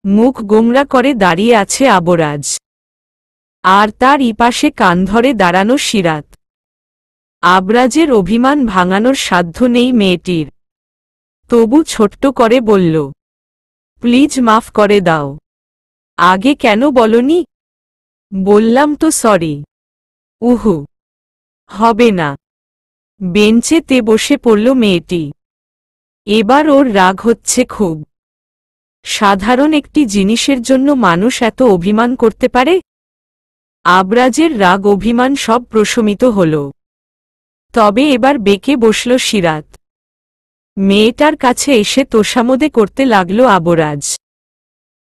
মুখ গোমরা করে দাঁড়িয়ে আছে আবরাজ, আর তার ইপাশে কান ধরে দাঁড়ানো সিরাত। আবরাজের অভিমান ভাঙানোর সাধ্য নেই মেয়েটির, তবু ছোট্ট করে বলল, প্লিজ মাফ করে দাও। আগে কেন বলনি? বললাম তো সরি। উহু, হবে না। বেঞ্চেতে বসে পড়ল মেয়েটি। এবার ওর রাগ হচ্ছে খুব। সাধারণ একটি জিনিসের জন্য মানুষ এত অভিমান করতে পারে? আবরাজের রাগ অভিমান সব প্রশমিত হল। তবে এবার বেঁকে বসল সিরাত। মেয়েটার কাছে এসে তোষামোদে করতে লাগল আবরাজ।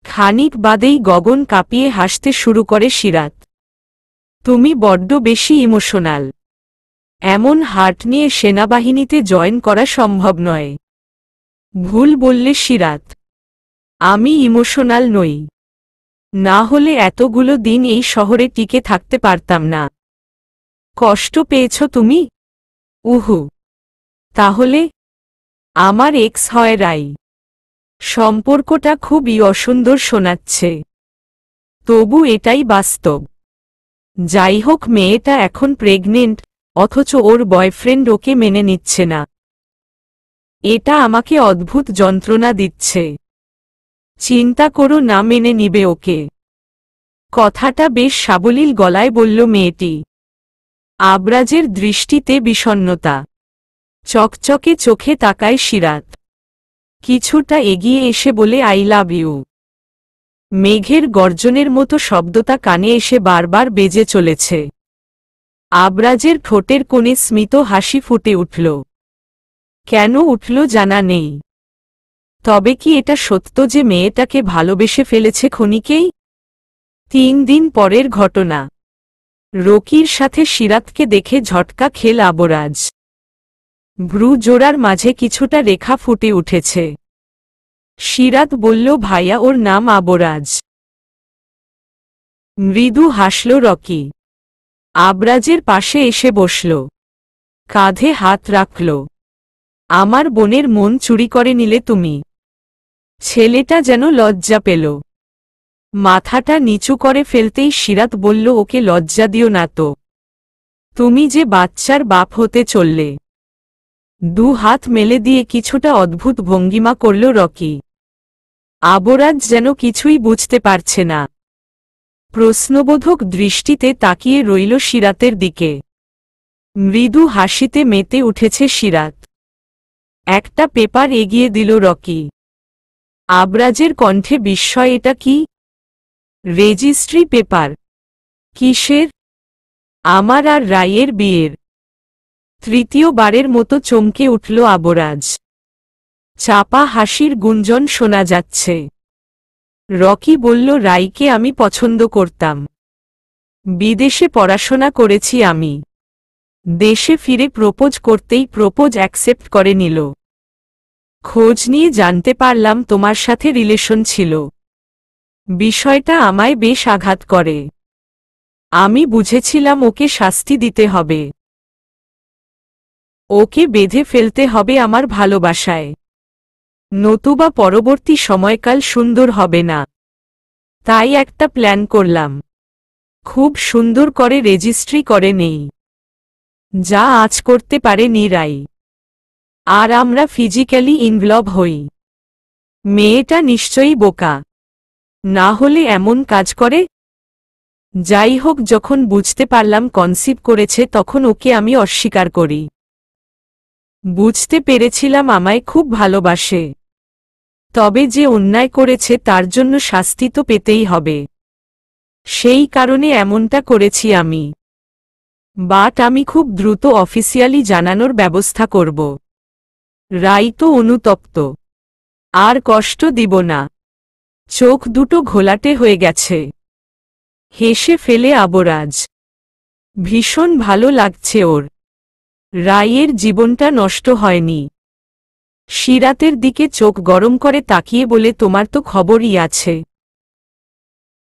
খানিক বাদেই গগন কাঁপিয়ে হাসতে শুরু করে সিরাত। তুমি বড্ড বেশি ইমোশনাল। এমন হার্ট নিয়ে সেনাবাহিনীতে জয়েন করা সম্ভব নয়। ভুল বললে সিরাত। আমি ইমোশনাল নই। না হলে এতগুলো দিন এই শহরে টিকে থাকতে পারতাম না। কষ্ট পেয়েছ তুমি? উহু। তাহলে? আমার এক্স হয় রাই। সম্পর্কটা খুবই অসুন্দর শোনাচ্ছে, তবু এটাই বাস্তব। যাই হোক, মেয়েটা এখন প্রেগনেন্ট, অথচ ওর বয়ফ্রেন্ড ওকে মেনে নিচ্ছে না। এটা আমাকে অদ্ভুত যন্ত্রণা দিচ্ছে। চিন্তা করো না, মেনে নিবে ওকে। কথাটা বেশ সাবলীল গলায় বলল মেয়েটি। আবরাজের দৃষ্টিতে বিষণ্ণতা। চকচকে চোখে তাকায় সিরাত। কিছুটা এগিয়ে এসে বলে, আই লাভ ইউ। মেঘের গর্জনের মতো শব্দটা কানে এসে বারবার বেজে চলেছে। আবরাজের ঠোঁটের কোণে স্মিত হাসি ফুটে উঠল। কেন উঠল জানা নেই। তবে কি এটা সত্য যে মেয়েটাকে ভালোবেসে ফেলেছে ক্ষণিকেই? 3 দিন পরের ঘটনা। রকির সাথে সিরাতকে দেখে ঝটকা খেল আবরাজ। ভ্রু জোড়ার মাঝে কিছুটা রেখা ফুটে উঠেছে। সিরাত বলল, ভাইয়া, ওর নাম আবরাজ। মৃদু হাসল রকি। আবরাজের পাশে এসে বসল, কাঁধে হাত রাখল। আমার বোনের মন চুরি করে নিলে তুমি। ছেলেটা যেন লজ্জা পেল। মাথাটা নিচু করে ফেলতেই সিরাত বলল, ওকে লজ্জা দিও না তো। তুমি যে বাচ্চার বাপ হতে চললে। 2 হাত মেলে দিয়ে কিছুটা অদ্ভুত ভঙ্গিমা করল রকি। আবরাজ যেন কিছুই বুঝতে পারছে না। প্রশ্নবোধক দৃষ্টিতে তাকিয়ে রইল সিরাতের দিকে। মৃদু হাসিতে মেতে উঠেছে সিরাত। একটা পেপার এগিয়ে দিল রকি। আবরাজের কণ্ঠে বিস্ময়। এটা কি? Registry paper. কিসের? আমার আর রায়ের বিয়ের। তৃতীয়বারের মতো চমকে উঠল আবরাজ। চাপা হাসির গুঞ্জন শোনা যাচ্ছে। রকি বলল, রাইকে আমি পছন্দ করতাম। বিদেশে পড়াশোনা করেছি আমি। দেশে ফিরে প্রপোজ করতেই প্রপোজ অ্যাকসেপ্ট করে নিল। খোঁজ নিয়ে জানতে পারলাম তোমার সাথে রিলেশন ছিল। বিষয়টা আমায় বেশ আঘাত করে। আমি বুঝেছিলাম ওকে শাস্তি দিতে হবে। ওকে বেঁধে ফেলতে হবে আমার ভালোবাসায়, নতুবা পরবর্তী সময়কাল সুন্দর হবে না। তাই একটা প্ল্যান করলাম। খুব সুন্দর করে রেজিস্ট্রি করে নেই, যা আজ করতে পারে নি রাই। আর আমরা ফিজিক্যালি ইনভলভ হই। মেয়েটা নিশ্চয়ই বোকা, না হলে এমন কাজ করে। যাই হোক, যখন বুঝতে পারলাম কনসিভ করেছে তখন ওকে আমি অস্বীকার করি। বুঝতে পেরেছিলাম আমায় খুব ভালোবাসে। তবে যে অন্যায় করেছে তার জন্য শাস্তি তো পেতেই হবে। সেই কারণে এমনটা করেছি আমি। বাট আমি খুব দ্রুত অফিসিয়ালি জানানোর ব্যবস্থা করব। রাই তো অনুতপ্ত। আর কষ্ট দিব না। চোখ দুটো ঘোলাটে হয়ে গেছে। হেসে ফেলে আবরাজ। ভীষণ ভালো লাগছে ওর। রাইয়ের জীবনটা নষ্ট হয়নি। সিরাতের দিকে চোখ গরম করে তাকিয়ে বলে, তোমার তো খবরই আছে।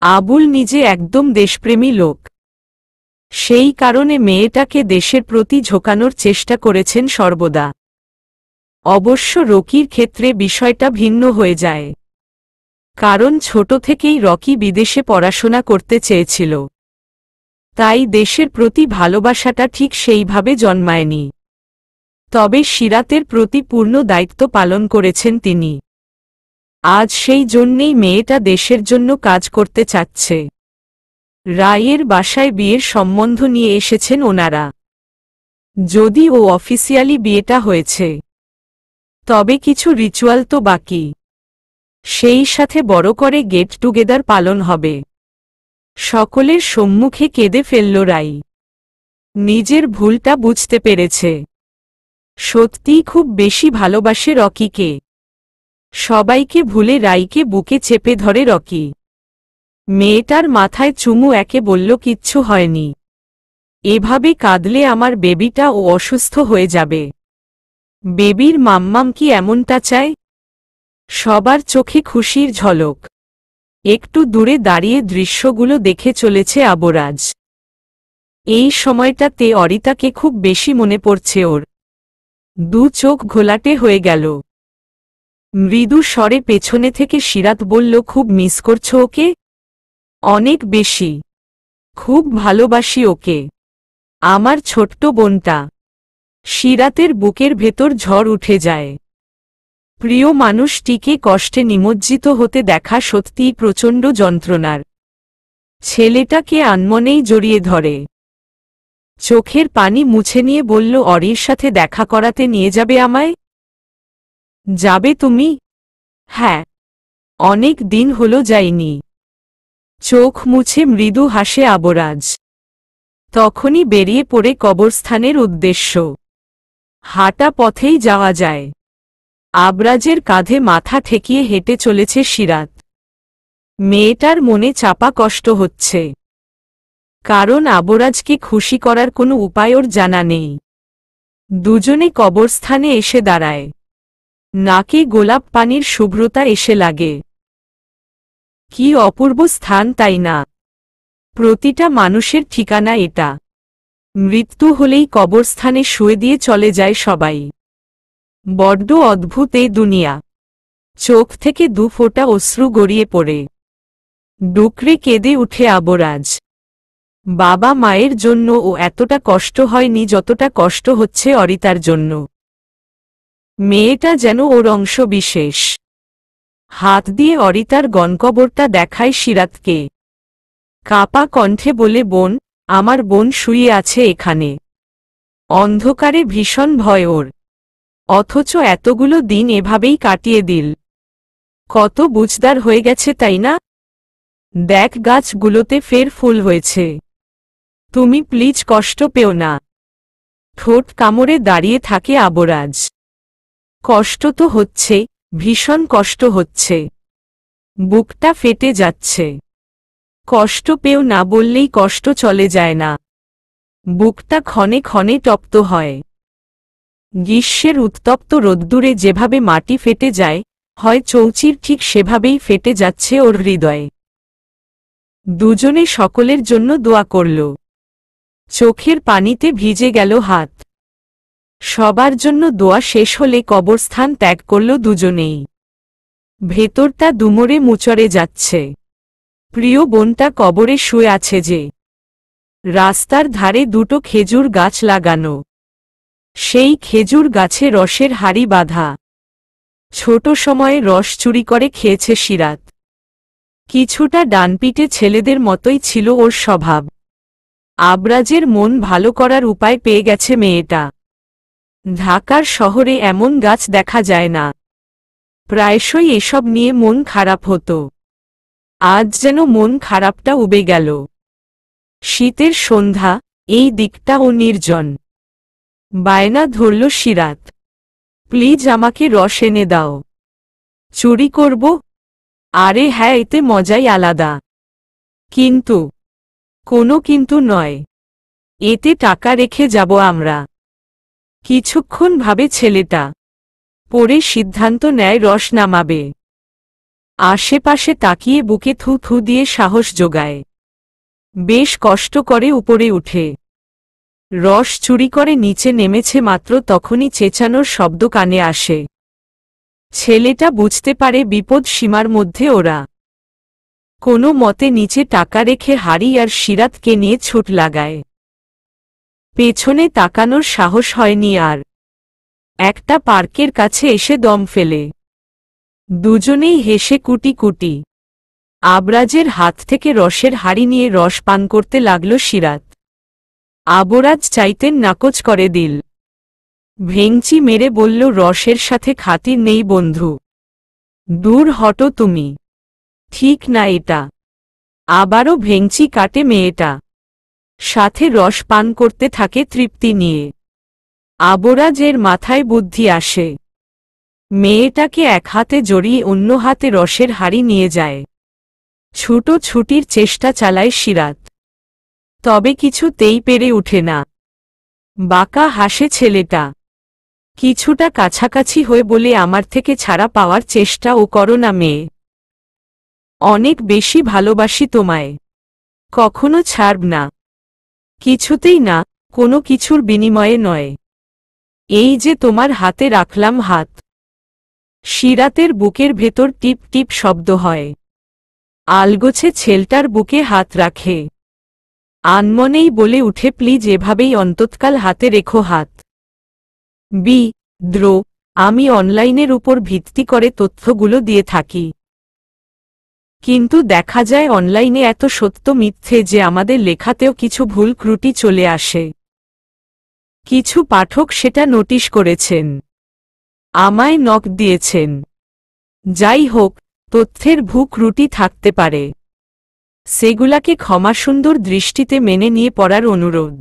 আবুল নিজে একদম দেশপ্রেমী লোক। সেই কারণে মেয়েটাকে দেশের প্রতি ঝোঁকানোর চেষ্টা করেছেন সর্বদা। অবশ্য রকির ক্ষেত্রে বিষয়টা ভিন্ন হয়ে যায়। কারণ ছোট থেকেই রকি বিদেশে পড়াশোনা করতে চেয়েছিল, তাই দেশের প্রতি ভালোবাসাটা ঠিক সেইভাবে জন্মায়নি। তবে সিরাতের প্রতি পূর্ণ দায়িত্ব পালন করেছেন তিনি। আজ সেই জন্যেই মেয়েটা দেশের জন্য কাজ করতে চাচ্ছে। রায়ের বাসায় বিয়ের সম্বন্ধ নিয়ে এসেছেন ওনারা। যদিও অফিসিয়ালি বিয়েটা হয়েছে, তবে কিছু রিচুয়াল তো বাকি। সেই সাথে বড় করে গেট টুগেদার পালন হবে। সকলের সম্মুখে কেঁদে ফেলল রাই। নিজের ভুলটা বুঝতে পেরেছে। সত্যিই খুব বেশি ভালোবাসে রকিকে। সবাইকে ভুলে রাইকে বুকে চেপে ধরে রকি। মেয়েটার মাথায় চুমু একে বলল, কিচ্ছু হয়নি, এভাবে কাঁদলে আমার বেবিটাও অসুস্থ হয়ে যাবে। বেবির মাম্মাম কি এমনটা চায়? সবার চোখে খুশির ঝলক। একটু দূরে দাঁড়িয়ে দৃশ্যগুলো দেখে চলেছে আবরাজ। এই সময়টাতে অরিতাকে খুব বেশি মনে পড়ছে ওর। দু চোখ ঘোলাটে হয়ে গেল। মৃদু স্বরে পেছনে থেকে সিরাত বলল, খুব মিস করছো ওকে? অনেক বেশি। খুব ভালোবাসি ওকে, আমার ছোট্ট বোনটা। সিরাতের বুকের ভেতর ঝড় উঠে যায়। প্রিয় মানুষটিকে কষ্টে নিমজ্জিত হতে দেখা সত্যিই প্রচণ্ড যন্ত্রণার। ছেলেটাকে আনমনেই জড়িয়ে ধরে। চোখের পানি মুছে নিয়ে বলল, অরির সাথে দেখা করাতে নিয়ে যাবে আমায়? যাবে তুমি? হ্যাঁ, অনেক দিন হলো যাইনি। চোখ মুছে মৃদু হাসে আবরাজ। তখনই বেরিয়ে পড়ে কবরস্থানের উদ্দেশ্য। হাঁটা পথেই যাওয়া যায়। আবরাজের কাঁধে মাথা ঠেকিয়ে হেঁটে চলেছে সিরাত। মেয়েটার মনে চাপা কষ্ট হচ্ছে, কারণ আবরাজকে খুশি করার কোনো উপায় ওর জানা নেই। দুজনে কবরস্থানে এসে দাঁড়ায়। নাকে গোলাপ পানির শুভ্রতা এসে লাগে। কি অপূর্ব স্থান, তাই না? প্রতিটা মানুষের ঠিকানা এটা। মৃত্যু হলেই কবরস্থানে শুয়ে দিয়ে চলে যায় সবাই। বড্ড অদ্ভুত এই দুনিয়া। চোখ থেকে দু ফোঁটা অশ্রু গড়িয়ে পড়ে। ডুকরে কেঁদে উঠে আবরাজ। বাবা মায়ের জন্য ও এতটা কষ্ট হয়নি যতটা কষ্ট হচ্ছে অরিতার জন্য। মেয়েটা যেন ওর অংশ বিশেষ। হাত দিয়ে অরিতার গণকবরটা দেখায় সিরাতকে। কাপা কণ্ঠে বলে, বোন, আমার বোন শুয়ে আছে এখানে। অন্ধকারে ভীষণ ভয় ওর, অথচ এতগুলো দিন এভাবেই কাটিয়ে দিল। কত বুঝদার হয়ে গেছে, তাই না? দেখ, গাছগুলোতে ফের ফুল হয়েছে। তুমি প্লিজ কষ্ট পেও না। ঠোঁট কামড়ে দাঁড়িয়ে থাকে আবরাজ। কষ্ট তো হচ্ছে, ভীষণ কষ্ট হচ্ছে। বুকটা ফেটে যাচ্ছে। কষ্ট পেও না বললেই কষ্ট চলে যায় না। বুকটা ক্ষণে ক্ষণে তপ্ত হয়। গ্রীষ্মের উত্তপ্ত রোদ্দুরে যেভাবে মাটি ফেটে যায়, হয় চৌচির ঠিক সেভাবেই ফেটে যাচ্ছে ওর হৃদয়ে। দুজনে সকলের জন্য দোয়া করল। চোখের পানিতে ভিজে গেল হাত। সবার জন্য দোয়া শেষ হলে কবরস্থান ত্যাগ করল দুজনেই। ভেতরটা দুমড়ে মুচড়ে যাচ্ছে। প্রিয় বোনটা কবরে শুয়ে আছে যে। রাস্তার ধারে দুটো খেজুর গাছ লাগানো। সেই খেজুর গাছে রসের হাড়ি বাঁধা। ছোট সময়ে রস চুরি করে খেয়েছে সিরাত। কিছুটা ডানপিটে ছেলেদের মতোই ছিল ওর স্বভাব। আবরাজের মন ভালো করার উপায় পেয়ে গেছে মেয়েটা। ঢাকার শহরে এমন গাছ দেখা যায় না। প্রায়শই এসব নিয়ে মন খারাপ হতো। আজ যেন মন খারাপটা উবে গেল। শীতের সন্ধ্যা, এই দিকটাও নির্জন। বায়না ধরল সিরাত, প্লিজ আমাকে রস এনে দাও। চুরি করব? আরে হ্যাঁ, এতে মজাই আলাদা। কিন্তু? কোনো কিন্তু নয়। এতে টাকা রেখে যাব আমরা। কিছুক্ষণ ভাবে ছেলেটা, পরে সিদ্ধান্ত নেয় রস নামাবে। আশেপাশে তাকিয়ে বুকে থু থু দিয়ে সাহস জোগায়। বেশ কষ্ট করে উপরে উঠে রস চুরি করে নিচে নেমেছে মাত্র তখনই চেঁচানোর শব্দ কানে আসে। ছেলেটা বুঝতে পারে বিপদ সীমার মধ্যে ওরা কোনো মতে নিচে টাকা রেখে হাড়ি আর সিরাতকে নিয়ে ছুট লাগায়। পেছনে তাকানোর সাহস হয়নি আর। একটা পার্কের কাছে এসে দম ফেলে। দুজনেই হেসে কুটি কুটি। আবরাজের হাত থেকে রসের হাড়ি নিয়ে রস পান করতে লাগল সিরাত। আবরাজ চাইতেন নাকচ করে দিল। ভেঙচি মেরে বলল, রসের সাথে খাতির নেই বন্ধু, দূর হটো তুমি, ঠিক না এটা। আবারও ভেঙচি কাটে মেয়েটা, সাথে রস পান করতে থাকে তৃপ্তি নিয়ে। আবরাজের মাথায় বুদ্ধি আসে। মেয়েটাকে এক হাতে জড়িয়ে অন্য হাতে রসের হাড়ি নিয়ে যায়। ছুটোছুটির চেষ্টা চালায় সিরাত, তবে কিছুতেই পেরে উঠে না। বাঁকা হাসে ছেলেটা। কিছুটা কাছাকাছি হয়ে বলে, আমার থেকে ছাড়া পাওয়ার চেষ্টা ও করো না মেয়ে, অনেক বেশি ভালোবাসি তোমায়, কখনো ছাড়ব না, কিছুতেই না, কোনো কিছুর বিনিময়ে নয়। এই যে তোমার হাতে রাখলাম হাত। সিরাতের বুকের ভেতর টিপ টিপ শব্দ হয়। আলগোছে ছেলেটার বুকে হাত রাখে। আনমনেই বলে উঠে, প্লিজ এভাবেই অন্তৎকাল হাতে রেখো হাত। আমি অনলাইনের উপর ভিত্তি করে তথ্যগুলো দিয়ে থাকি, কিন্তু দেখা যায় অনলাইনে এত সত্য মিথ্যে যে আমাদের লেখাতেও কিছু ভুল ত্রুটি চলে আসে। কিছু পাঠক সেটা নোটিশ করেছেন, আমায় নক দিয়েছেন। যাই হোক, তথ্যের ভুল-ত্রুটি থাকতে পারে, সেগুলাকে ক্ষমাসুন্দর দৃষ্টিতে মেনে নিয়ে পড়ার অনুরোধ।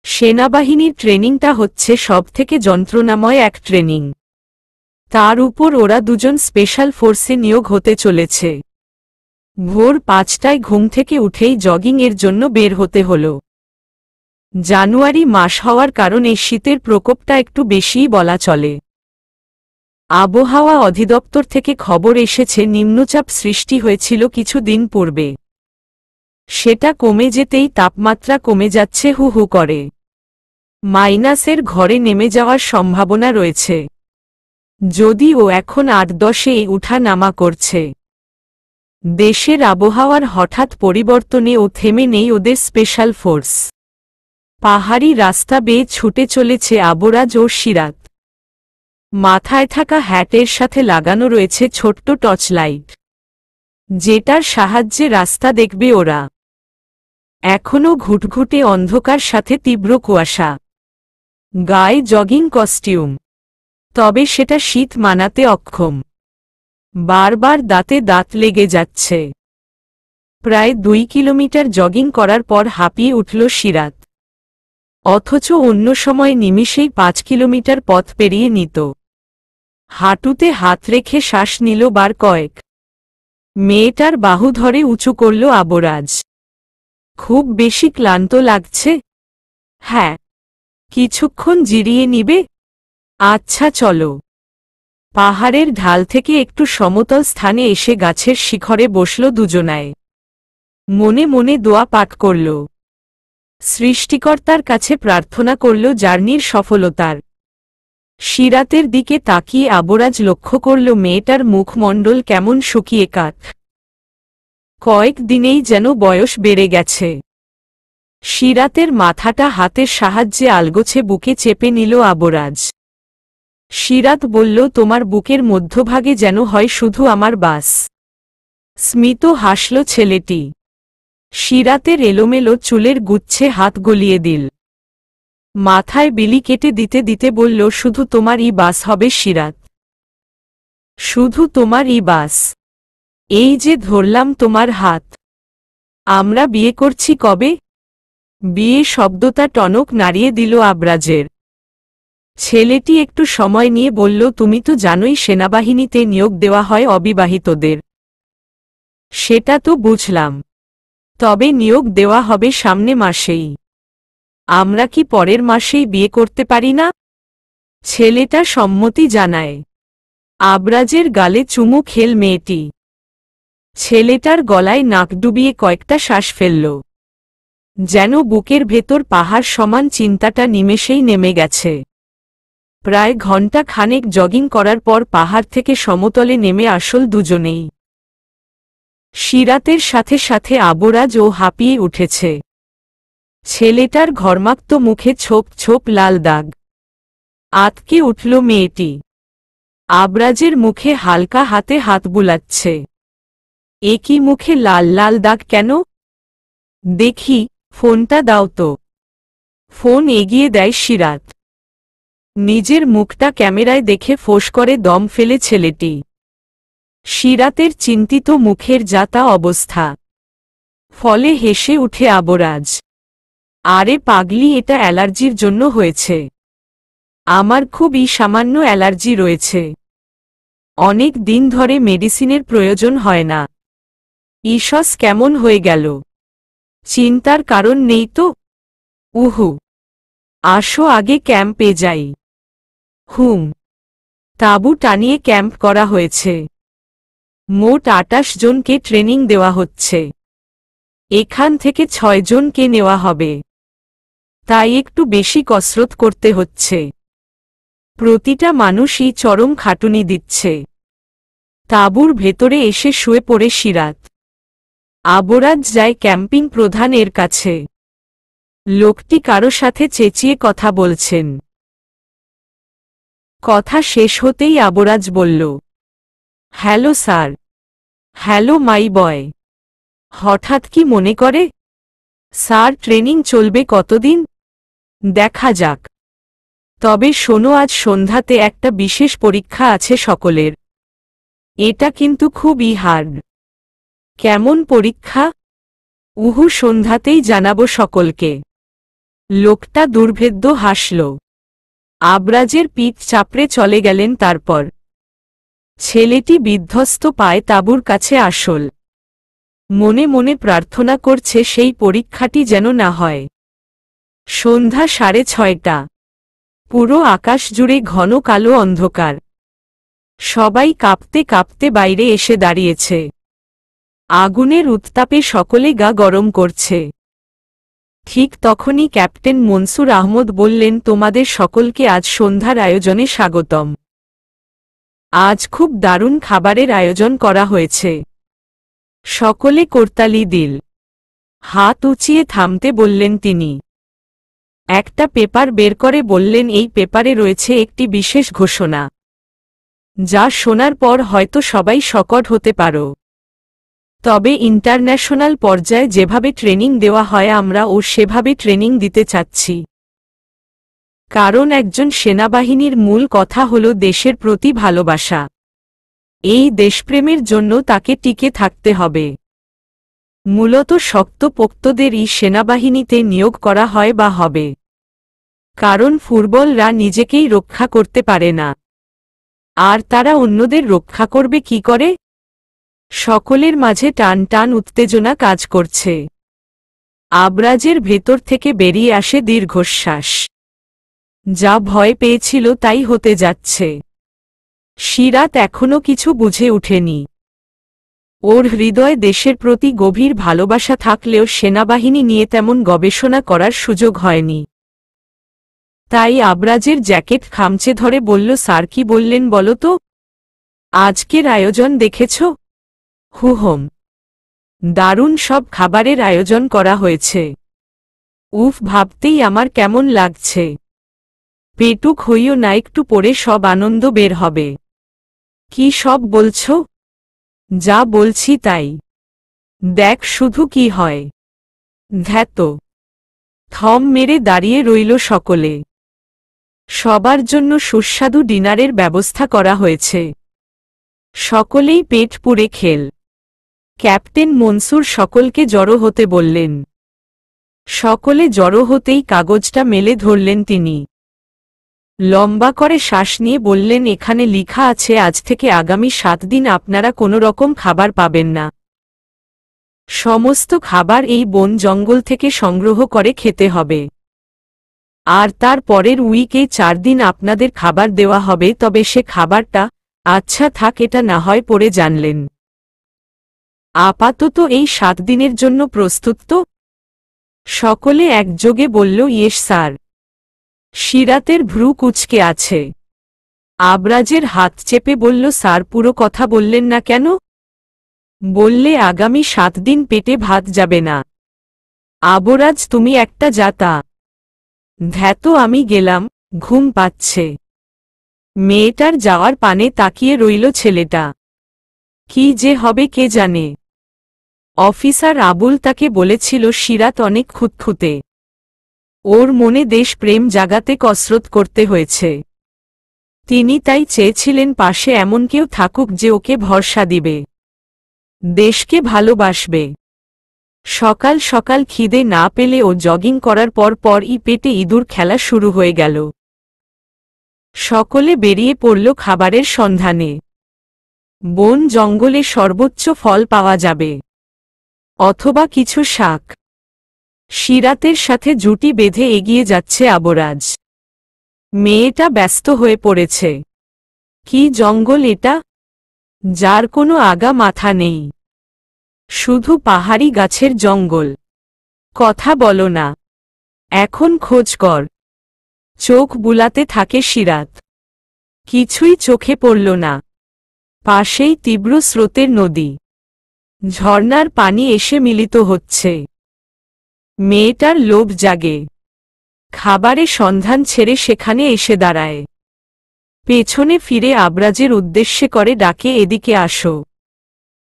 সেনাবাহিনীর ট্রেনিংটা হচ্ছে সবথেকে যন্ত্রণাময় এক ট্রেনিং। তার উপর ওরা দুজন স্পেশাল ফোর্সে নিয়োগ হতে চলেছে। ভোর 5টায় ঘুম থেকে উঠেই জগিং এর জন্য বের হতে হলো। জানুয়ারি মাস হওয়ার কারণে শীতের প্রকোপটা একটু বেশিই বলা চলে। আবহাওয়া অধিদপ্তর থেকে খবর এসেছে নিম্নচাপ সৃষ্টি হয়েছিল কিছুদিন পূর্বে। সেটা কমে যেতেই তাপমাত্রা কমে যাচ্ছে হু হু করে। মাইনাসের ঘরে নেমে যাওয়ার সম্ভাবনা রয়েছে, যদিও এখন 8-10-এ উঠা নামা করছে। দেশের আবহাওয়ার হঠাৎ পরিবর্তনে ও থেমে নেই ওদের স্পেশাল ফোর্স। পাহাড়ি রাস্তা বেয়ে ছুটে চলেছে আবরাজ ও সিরাত। মাথায় থাকা হ্যাটের সাথে লাগানো রয়েছে ছোট্ট টর্চ লাইট, যেটার সাহায্যে রাস্তা দেখবে ওরা। এখনও ঘুটঘুটে অন্ধকার, সাথে তীব্র কুয়াশা। গায়ে জগিং কস্টিউম, তবে সেটা শীত মানাতে অক্ষম। বারবার দাঁতে দাঁত লেগে যাচ্ছে। প্রায় 2 কিলোমিটার জগিং করার পর হাঁপিয়ে উঠল সিরাত, অথচ অন্য সময় নিমিষেই 5 কিলোমিটার পথ পেরিয়ে নিত। হাঁটুতে হাত রেখে শ্বাস নিল বার কয়েক। মেয়েটার বাহু ধরে উঁচু করল আবরাজ। খুব বেশি ক্লান্ত লাগছে? হ্যাঁ, কিছুক্ষণ জিরিয়ে নিবে? আচ্ছা চলো। পাহাড়ের ঢাল থেকে একটু সমতল স্থানে এসে গাছের শিখরে বসল দুজনায়। মনে মনে দোয়া পাঠ করল, সৃষ্টিকর্তার কাছে প্রার্থনা করল জার্নির সফলতার। সিরাতের দিকে তাকিয়ে আবরাজ লক্ষ্য করল মেয়েটার মুখমণ্ডল কেমন শুকিয়ে কাঠ। কয়েক দিনেই যেন বয়স বেড়ে গেছে। সিরাতের মাথাটা হাতের সাহায্যে আলগোছে বুকে চেপে নিল আবরাজ। সিরাত বলল, তোমার বুকের মধ্যভাগে যেন হয় শুধু আমার বাস। স্মিত হাসল ছেলেটি। সিরাতের এলোমেলো চুলের গুচ্ছে হাত গলিয়ে দিল। মাথায় বিলি কেটে দিতে দিতে বলল, শুধু তোমারই বাস হবে সিরাত, শুধু তোমারই বাস। এই যে ধরলাম তোমার হাত। আমরা বিয়ে করছি কবে? বিয়ে শব্দটা টনক নাড়িয়ে দিল আবরাজের। ছেলেটি একটু সময় নিয়ে বলল, তুমি তো জানোই সেনাবাহিনীতে নিয়োগ দেওয়া হয় অবিবাহিতদের। সেটা তো বুঝলাম, তবে নিয়োগ দেওয়া হবে সামনে মাসেই। আমরা কি পরের মাসেই বিয়ে করতে পারি না? ছেলেটা সম্মতি জানায়। আবরাজের গালে চুমু খেল মেয়েটি। ছেলেটার গলায় নাক ডুবিয়ে কয়েকটা শ্বাস ফেলল, যেন বুকের ভেতর পাহাড় সমান চিন্তাটা নিমেষেই নেমে গেছে। প্রায় ঘণ্টা খানেক জগিং করার পর পাহাড় থেকে সমতলে নেমে আসল দুজনেই। সিরাতের সাথে সাথে আবরাজ ও হাঁপিয়ে উঠেছে। ছেলেটার ঘর্মাক্ত মুখে ছোপ ছোপ লাল দাগ। আতকে উঠল মেয়েটি। আবরাজের মুখে হালকা হাতে হাত বুলাচ্ছে। একই মুখে লাল লাল দাগ কেন? দেখি, ফোনটা দাও তো। ফোন এগিয়ে দেয় সিরাত। নিজের মুখটা ক্যামেরায় দেখে ফোঁস করে দম ফেলে ছেলেটি। সিরাতের চিন্তিত মুখের যা তা অবস্থা। ফলে হেসে উঠে আবরাজ। আরে পাগলি, এটা অ্যালার্জির জন্য হয়েছে। আমার খুবই সামান্য অ্যালার্জি রয়েছে। অনেক দিন ধরে মেডিসিনের প্রয়োজন হয় না। ইসস কেমন হয়ে গেল? চিন্তার কারণ নেই তো? উহু, আসো আগে ক্যাম্পে যাই। হুম। তাঁবু টানিয়ে ক্যাম্প করা হয়েছে। মোট ২৮ জনকে ট্রেনিং দেওয়া হচ্ছে। এখান থেকে ৬ জনকে নেওয়া হবে। তাই একটু বেশি কসরত করতে হচ্ছে। প্রতিটা মানুষই চরম খাটুনি দিচ্ছে। তাঁবুর ভেতরে এসে শুয়ে পড়ে সিরাত। আবরাজ যায় ক্যাম্পিং প্রধানের কাছে। লোকটি কারো সাথে চেঁচিয়ে কথা বলছেন। কথা শেষ হতেই আবরাজ বলল, হ্যালো স্যার। হ্যালো মাই বয়। হঠাৎ কি মনে করে? স্যার, ট্রেনিং চলবে কতদিন? দেখা যাক। তবে শোনো, আজ সন্ধ্যাতে একটা বিশেষ পরীক্ষা আছে সকলের। এটা কিন্তু খুবই হার্ড। কেমন পরীক্ষা? উহু, সন্ধ্যাতেই জানাবো সকলকে। লোকটা দুর্ভেদ্য হাসল। আবরাজের পিঠ চাপড়ে চলে গেলেন। তারপর ছেলেটি বিধ্বস্ত পায় তাঁবুর কাছে আসল। মনে মনে প্রার্থনা করছে সেই পরীক্ষাটি যেন না হয়। সন্ধ্যা 6:30। পুরো আকাশ জুড়ে ঘন কালো অন্ধকার। সবাই কাঁপতে কাঁপতে বাইরে এসে দাঁড়িয়েছে। আগুনের উত্তাপে সকলে গা গরম করছে। ঠিক তখনই ক্যাপ্টেন মনসুর আহমদ বললেন, তোমাদের সকলকে আজ সন্ধ্যার আয়োজনে স্বাগতম। আজ খুব দারুণ খাবারের আয়োজন করা হয়েছে। সকলে করতালি দিল। হাত উঁচিয়ে থামতে বললেন তিনি। একটা পেপার বের করে বললেন, এই পেপারে রয়েছে একটি বিশেষ ঘোষণা, যা শোনার পর হয়তো সবাই শকট হতে পারো। তবে ইন্টারন্যাশনাল পর্যায়ে যেভাবে ট্রেনিং দেওয়া হয় আমরাও সেভাবে ট্রেনিং দিতে চাচ্ছি। কারণ একজন সেনাবাহিনীর মূল কথা হল দেশের প্রতি ভালোবাসা। এই দেশপ্রেমের জন্য তাকে টিকে থাকতে হবে। মূলত শক্তপোক্তদেরই সেনাবাহিনীতে নিয়োগ করা হয় বা হবে। কারণ ফুটবলরা নিজেকেই রক্ষা করতে পারে না, আর তারা অন্যদের রক্ষা করবে কি করে? সকলের মাঝে টান টান উত্তেজনা কাজ করছে। আবরাজের ভেতর থেকে বেরিয়ে আসে দীর্ঘশ্বাস। যা ভয় পেয়েছিল তাই হতে যাচ্ছে। সিরাত এখনো কিছু বুঝে ওঠেনি। ওর হৃদয়ে দেশের প্রতি গভীর ভালোবাসা থাকলেও সেনাবাহিনী নিয়ে তেমন গবেষণা করার সুযোগ হয়নি। তাই আবরাজের জ্যাকেট খামচে ধরে বলল, স্যার কি বললেন বলো তো? আজকের আয়োজন দেখেছ? হুহম, দারুণ সব খাবারের আয়োজন করা হয়েছে। উফ, ভাবতেই আমার কেমন লাগছে। পেটুক হইও না, একটু পরে সব আনন্দ বের হবে। কি সব বলছ? যা বলছি তাই। দেখ শুধু কি হয়। ধ্যাত। থম মেরে দাঁড়িয়ে রইল সকলে। সবার জন্য সুস্বাদু ডিনারের ব্যবস্থা করা হয়েছে। সকলেই পেট পুড়ে খেল। ক্যাপ্টেন মনসুর সকলকে জড়ো হতে বললেন। সকলে জড়ো হতেই কাগজটা মেলে ধরলেন তিনি। লম্বা করে শ্বাস নিয়ে বললেন, এখানে লিখা আছে আজ থেকে আগামী 7 দিন আপনারা কোনো রকম খাবার পাবেন না। সমস্ত খাবার এই বন জঙ্গল থেকে সংগ্রহ করে খেতে হবে। আর তার পরের উইকে 4 দিন আপনাদের খাবার দেওয়া হবে, তবে সে খাবারটা, আচ্ছা থাক, এটা না হয় পরে জানলেন। আপাতত এই 7 দিনের জন্য প্রস্তুত তো? সকলে একযোগে বলল, ইয়েস স্যার। সিরাতের ভ্রু কুঁচকে আছে। আবরাজের হাত চেপে বলল, স্যার পুরো কথা বললেন না কেন? বললে আগামী 7 দিন পেটে ভাত যাবে না। আবরাজ তুমি একটা জাতা। ধ্যাতো আমি গেলাম, ঘুম পাচ্ছে। মেয়েটার যাওয়ার পানে তাকিয়ে রইল ছেলেটা। কি যে হবে কে জানে। অফিসার আবুল তাকে বলেছিল সিরাত অনেক খুঁতখুঁতে। ওর মনে দেশপ্রেম জাগাতে কসরত করতে হয়েছে। তিনি তাই চেয়েছিলেন পাশে এমন কেউ থাকুক যে ওকে ভরসা দিবে, দেশকে ভালোবাসবে। সকাল সকাল খিদে না পেলে ও জগিং করার পরই পেটে ইঁদুর খেলা শুরু হয়ে গেল। সকলে বেরিয়ে পড়ল খাবারের সন্ধানে। বন জঙ্গলে সর্বোচ্চ ফল পাওয়া যাবে, অথবা কিছু শাক। সিরাতের সাথে জুটি বেঁধে এগিয়ে যাচ্ছে আবরাজ। মেয়েটা ব্যস্ত হয়ে পড়েছে। কি জঙ্গল এটা, যার কোনো আগা মাথা নেই, শুধু পাহাড়ি গাছের জঙ্গল। কথা বলো না, এখন খোঁজ কর। চোখ বুলাতে থাকে সিরাত। কিছুই চোখে পড়ল না। পাশেই তীব্র স্রোতের নদী, ঝর্ণার পানি এসে মিলিত হচ্ছে। মেয়েটার লোভ জাগে। খাবারে সন্ধান ছেড়ে সেখানে এসে দাঁড়ায়। পেছনে ফিরে আবরাজের উদ্দেশ্যে করে ডাকে, এদিকে আসো।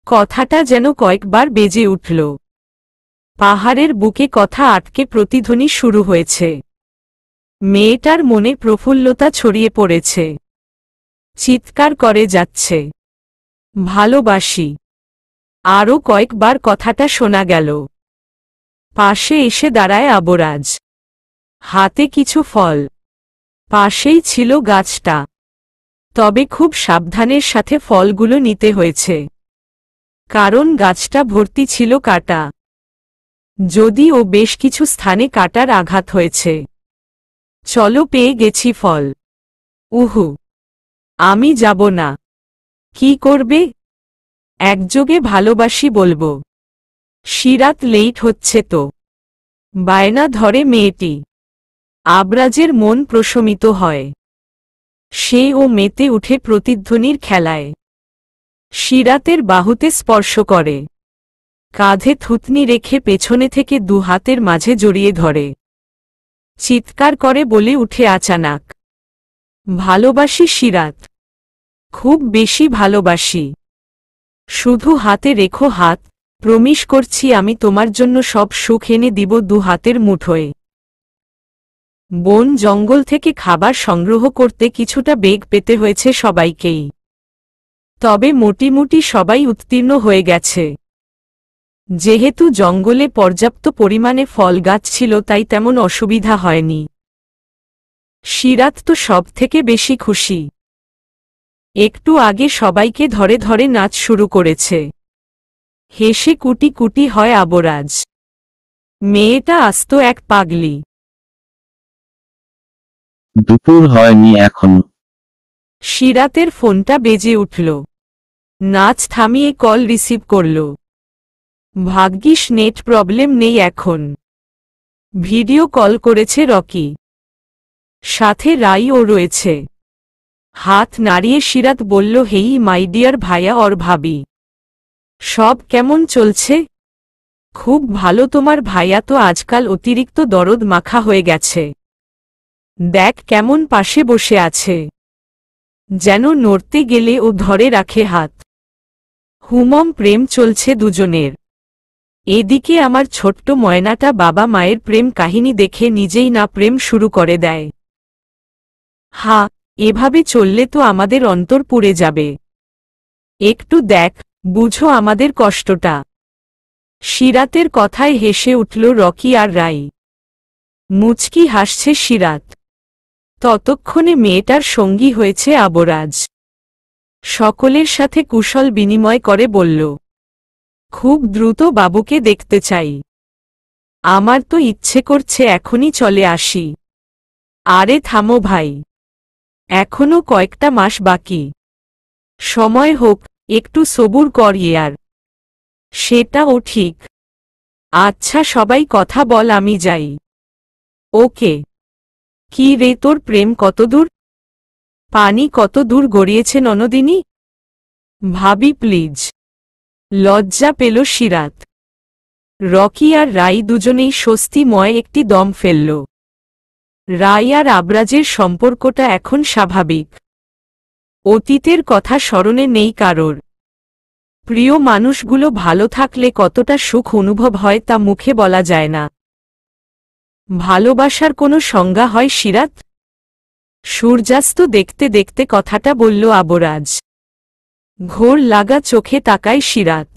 কথাটা যেন কয়েকবার বেজে উঠল। পাহাড়ের বুকে কথা আটকে প্রতিধ্বনি শুরু হয়েছে। মেয়েটার মনে প্রফুল্লতা ছড়িয়ে পড়েছে। চিৎকার করে যাচ্ছে, ভালোবাসি। আরও কয়েকবার কথাটা শোনা গেল। পাশে এসে দাঁড়ায় আবরাজ, হাতে কিছু ফল। পাশেই ছিল গাছটা, তবে খুব সাবধানের সাথে ফলগুলো নিতে হয়েছে, কারণ গাছটা ভর্তি ছিল কাঁটা। যদিও বেশ কিছু স্থানে কাঁটার আঘাত হয়েছে। চলো, পেয়ে গেছি ফল। উহু, আমি যাব না। কি করবে? একযোগে ভালোবাসি বলবো। সিরাত লেট হচ্ছে তো। বায়না ধরে মেয়েটি। আবরাজের মন প্রশমিত হয়। সে ও মেতে উঠে প্রতিধ্বনির খেলায়। সিরাতের বাহুতে স্পর্শ করে, কাঁধে থুতনি রেখে পেছনে থেকে 2 হাতের মাঝে জড়িয়ে ধরে। চিৎকার করে বলে উঠে আচানাক, ভালোবাসি সিরাত, খুব বেশি ভালোবাসি। শুধু হাতে রেখো হাত, প্রমিস করছি আমি তোমার জন্য সব সুখ এনে দিব 2 হাতের মুঠোয়। বন জঙ্গল থেকে খাবার সংগ্রহ করতে কিছুটা বেগ পেতে হয়েছে সবাইকেই। তবে মোটামুটি সবাই উত্তীর্ণ হয়ে গেছে। যেহেতু জঙ্গলে পর্যাপ্ত পরিমাণে ফল গাছ ছিল তাই তেমন অসুবিধা হয়নি। সিরাত তো সব থেকে বেশি খুশি। একটু আগে সবাইকে ধরে ধরে নাচ শুরু করেছে। হেসে কুটি কুটি হয় আবরাজ। মেয়েটা আস্ত এক পাগলি। দুপুর হয়নি এখনো। সিরাতের ফোনটা বেজে উঠল। নাচ থামিয়ে কল রিসিভ করল। ভাগ্যিস নেট প্রবলেম নেই এখন। ভিডিও কল করেছে রকি, সাথে রাইও রয়েছে। হাত নাড়িয়ে সিরাত বলল, হেই মাই ডিয়ার ভাইয়া और ভাবি, সব কেমন চলছে? খুব ভালো। তোমার ভাইয়া তো আজকাল অতিরিক্ত দরদ মাখা হয়ে গেছে। দেখ কেমন পাশে বসে আছে, যেন নড়তে গেলে ও ধরে রাখে হাত। হুমম প্রেম চলছে দুজনের। এদিকে আমার ছোট্ট ময়নাটা বাবা মায়ের প্রেম কাহিনী দেখে নিজেই না প্রেম শুরু করে দেয়। হা, এভাবে চললে তো আমাদের অন্তর পুড়ে যাবে। একটু দেখ, বুঝো আমাদের কষ্টটা। সিরাতের কথায় হেসে উঠল রকি আর রাই। মুচকি হাসছে সিরাত। ততক্ষণে মেয়েটার সঙ্গী হয়েছে আবরাজ। সকলের সাথে কুশল বিনিময় করে বলল, খুব দ্রুত বাবুকে দেখতে চাই। আমার তো ইচ্ছে করছে এখনই চলে আসি। আরে থামো ভাই, এখনো কয়েকটা মাস বাকি। সময় হোক, একটু সবুর কর ইয়ার। সেটাও ঠিক। আচ্ছা সবাই কথা বল, আমি যাই। ওকে। কি রে, তোর প্রেম কতদূর? পানি কত দূর গড়িয়েছে ননদিনী? ভাবি প্লিজ। লজ্জা পেল সিরাত। রকি আর রাই দুজনেই স্বস্তিময় একটি দম ফেলল। রাই আর আবরাজের সম্পর্কটা এখন স্বাভাবিক। অতীতের কথা স্মরণে নেই কারোর। প্রিয় মানুষগুলো ভালো থাকলে কতটা সুখ অনুভব হয় তা মুখে বলা যায় না। ভালোবাসার কোনো সংজ্ঞা হয় সিরাত? সূর্যাস্ত দেখতে দেখতে কথাটা বলল আবরাজ। ঘোর লাগা চোখে তাকায় সিরাত।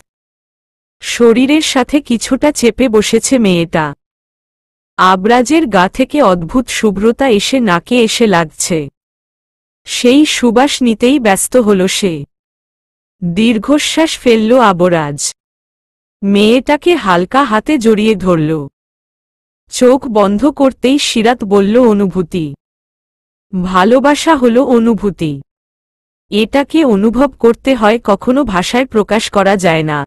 শরীরের সাথে কিছুটা চেপে বসেছে মেয়েটা। আবরাজের গা থেকে অদ্ভুত শুভ্রতা এসে নাকে এসে লাগছে। সেই সুবাস নিতেই ব্যস্ত হল সে। দীর্ঘশ্বাস ফেলল আবরাজ। মেয়েটাকে হালকা হাতে জড়িয়ে ধরল। চোখ বন্ধ করতেই সিরাত বলল, অনুভূতি। ভালোবাসা হলো অনুভূতি। এটাকে অনুভব করতে হয়, কখনো ভাষায় প্রকাশ করা যায় না।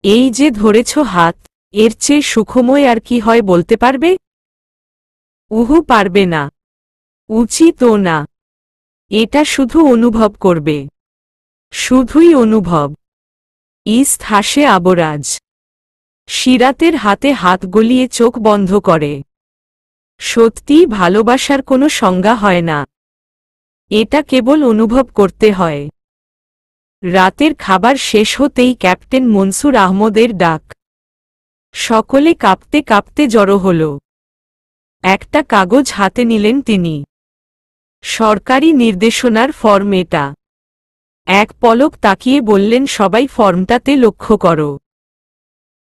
এই যে ধরেছ হাত, এর চেয়ে সুখময় আর কি হয় বলতে পারবে? উহু পারবে না, উচিতও না। এটা শুধু অনুভব করবে, শুধুই অনুভব। ইস্ত হাসে আবরাজ। সিরাতের হাতে হাত গলিয়ে চোখ বন্ধ করে। সত্যিই ভালোবাসার কোনো সংজ্ঞা হয় না, এটা কেবল অনুভব করতে হয়। রাতের খাবার শেষ হতেই ক্যাপ্টেন মনসুর আহমদের ডাক। সকলে কাঁপতে কাঁপতে জড়ো হল। একটা কাগজ হাতে নিলেন তিনি। সরকারি নির্দেশনার ফর্ম এটা। এক পলক তাকিয়ে বললেন, সবাই ফর্মটাতে লক্ষ্য করো।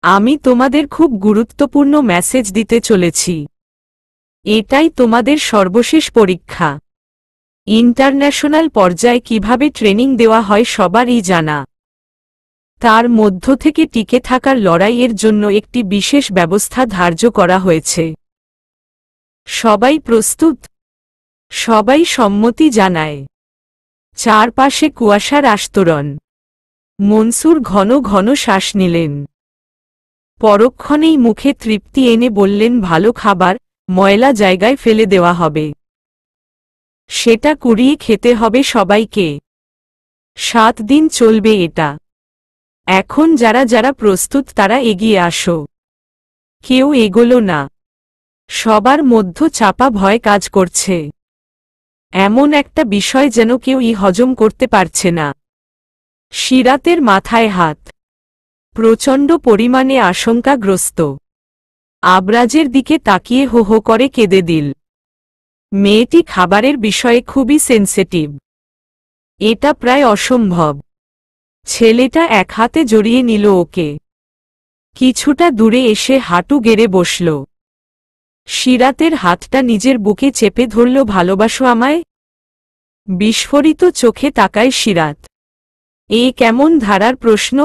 আমি তোমাদের খুব গুরুত্বপূর্ণ মেসেজ দিতে চলেছি। এটাই তোমাদের সর্বশেষ পরীক্ষা। ইন্টারন্যাশনাল পর্যায়ে কিভাবে ট্রেনিং দেওয়া হয় সবারই জানা। তার মধ্য থেকে টিকে থাকার লড়াইয়ের জন্য একটি বিশেষ ব্যবস্থা ধার্য করা হয়েছে। সবাই প্রস্তুত? সবাই সম্মতি জানায়। চারপাশে কুয়াশার আস্তরণ। মনসুর ঘন ঘন শ্বাস নিলেন। পরক্ষণেই মুখে তৃপ্তি এনে বললেন, ভালো খাবার ময়লা জায়গায় ফেলে দেওয়া হবে। সেটা কুড়িয়ে খেতে হবে সবাইকে। 7 দিন চলবে এটা। এখন যারা যারা প্রস্তুত তারা এগিয়ে আসো। কেউ এগোলো না। সবার মধ্য চাপা ভয় কাজ করছে। এমন একটা বিষয় যেন কেউই হজম করতে পারছে না। সিরাতের মাথায় হাত। প্রচণ্ড পরিমাণে আশঙ্কাগ্রস্ত। আবরাজের দিকে তাকিয়ে হো হো করে কেঁদে দিল। মেয়েটি খাবারের বিষয়ে খুবই সেন্সিটিভ। এটা প্রায় অসম্ভব। ছেলেটা এক হাতে জড়িয়ে নিল ওকে। কিছুটা দূরে এসে হাঁটু গেড়ে বসল। সিরাতের হাতটা নিজের বুকে চেপে ধরল। ভালোবাসো আমায়? বিস্ফোরিত চোখে তাকায় সিরাত। এ কেমন ধারার প্রশ্ন?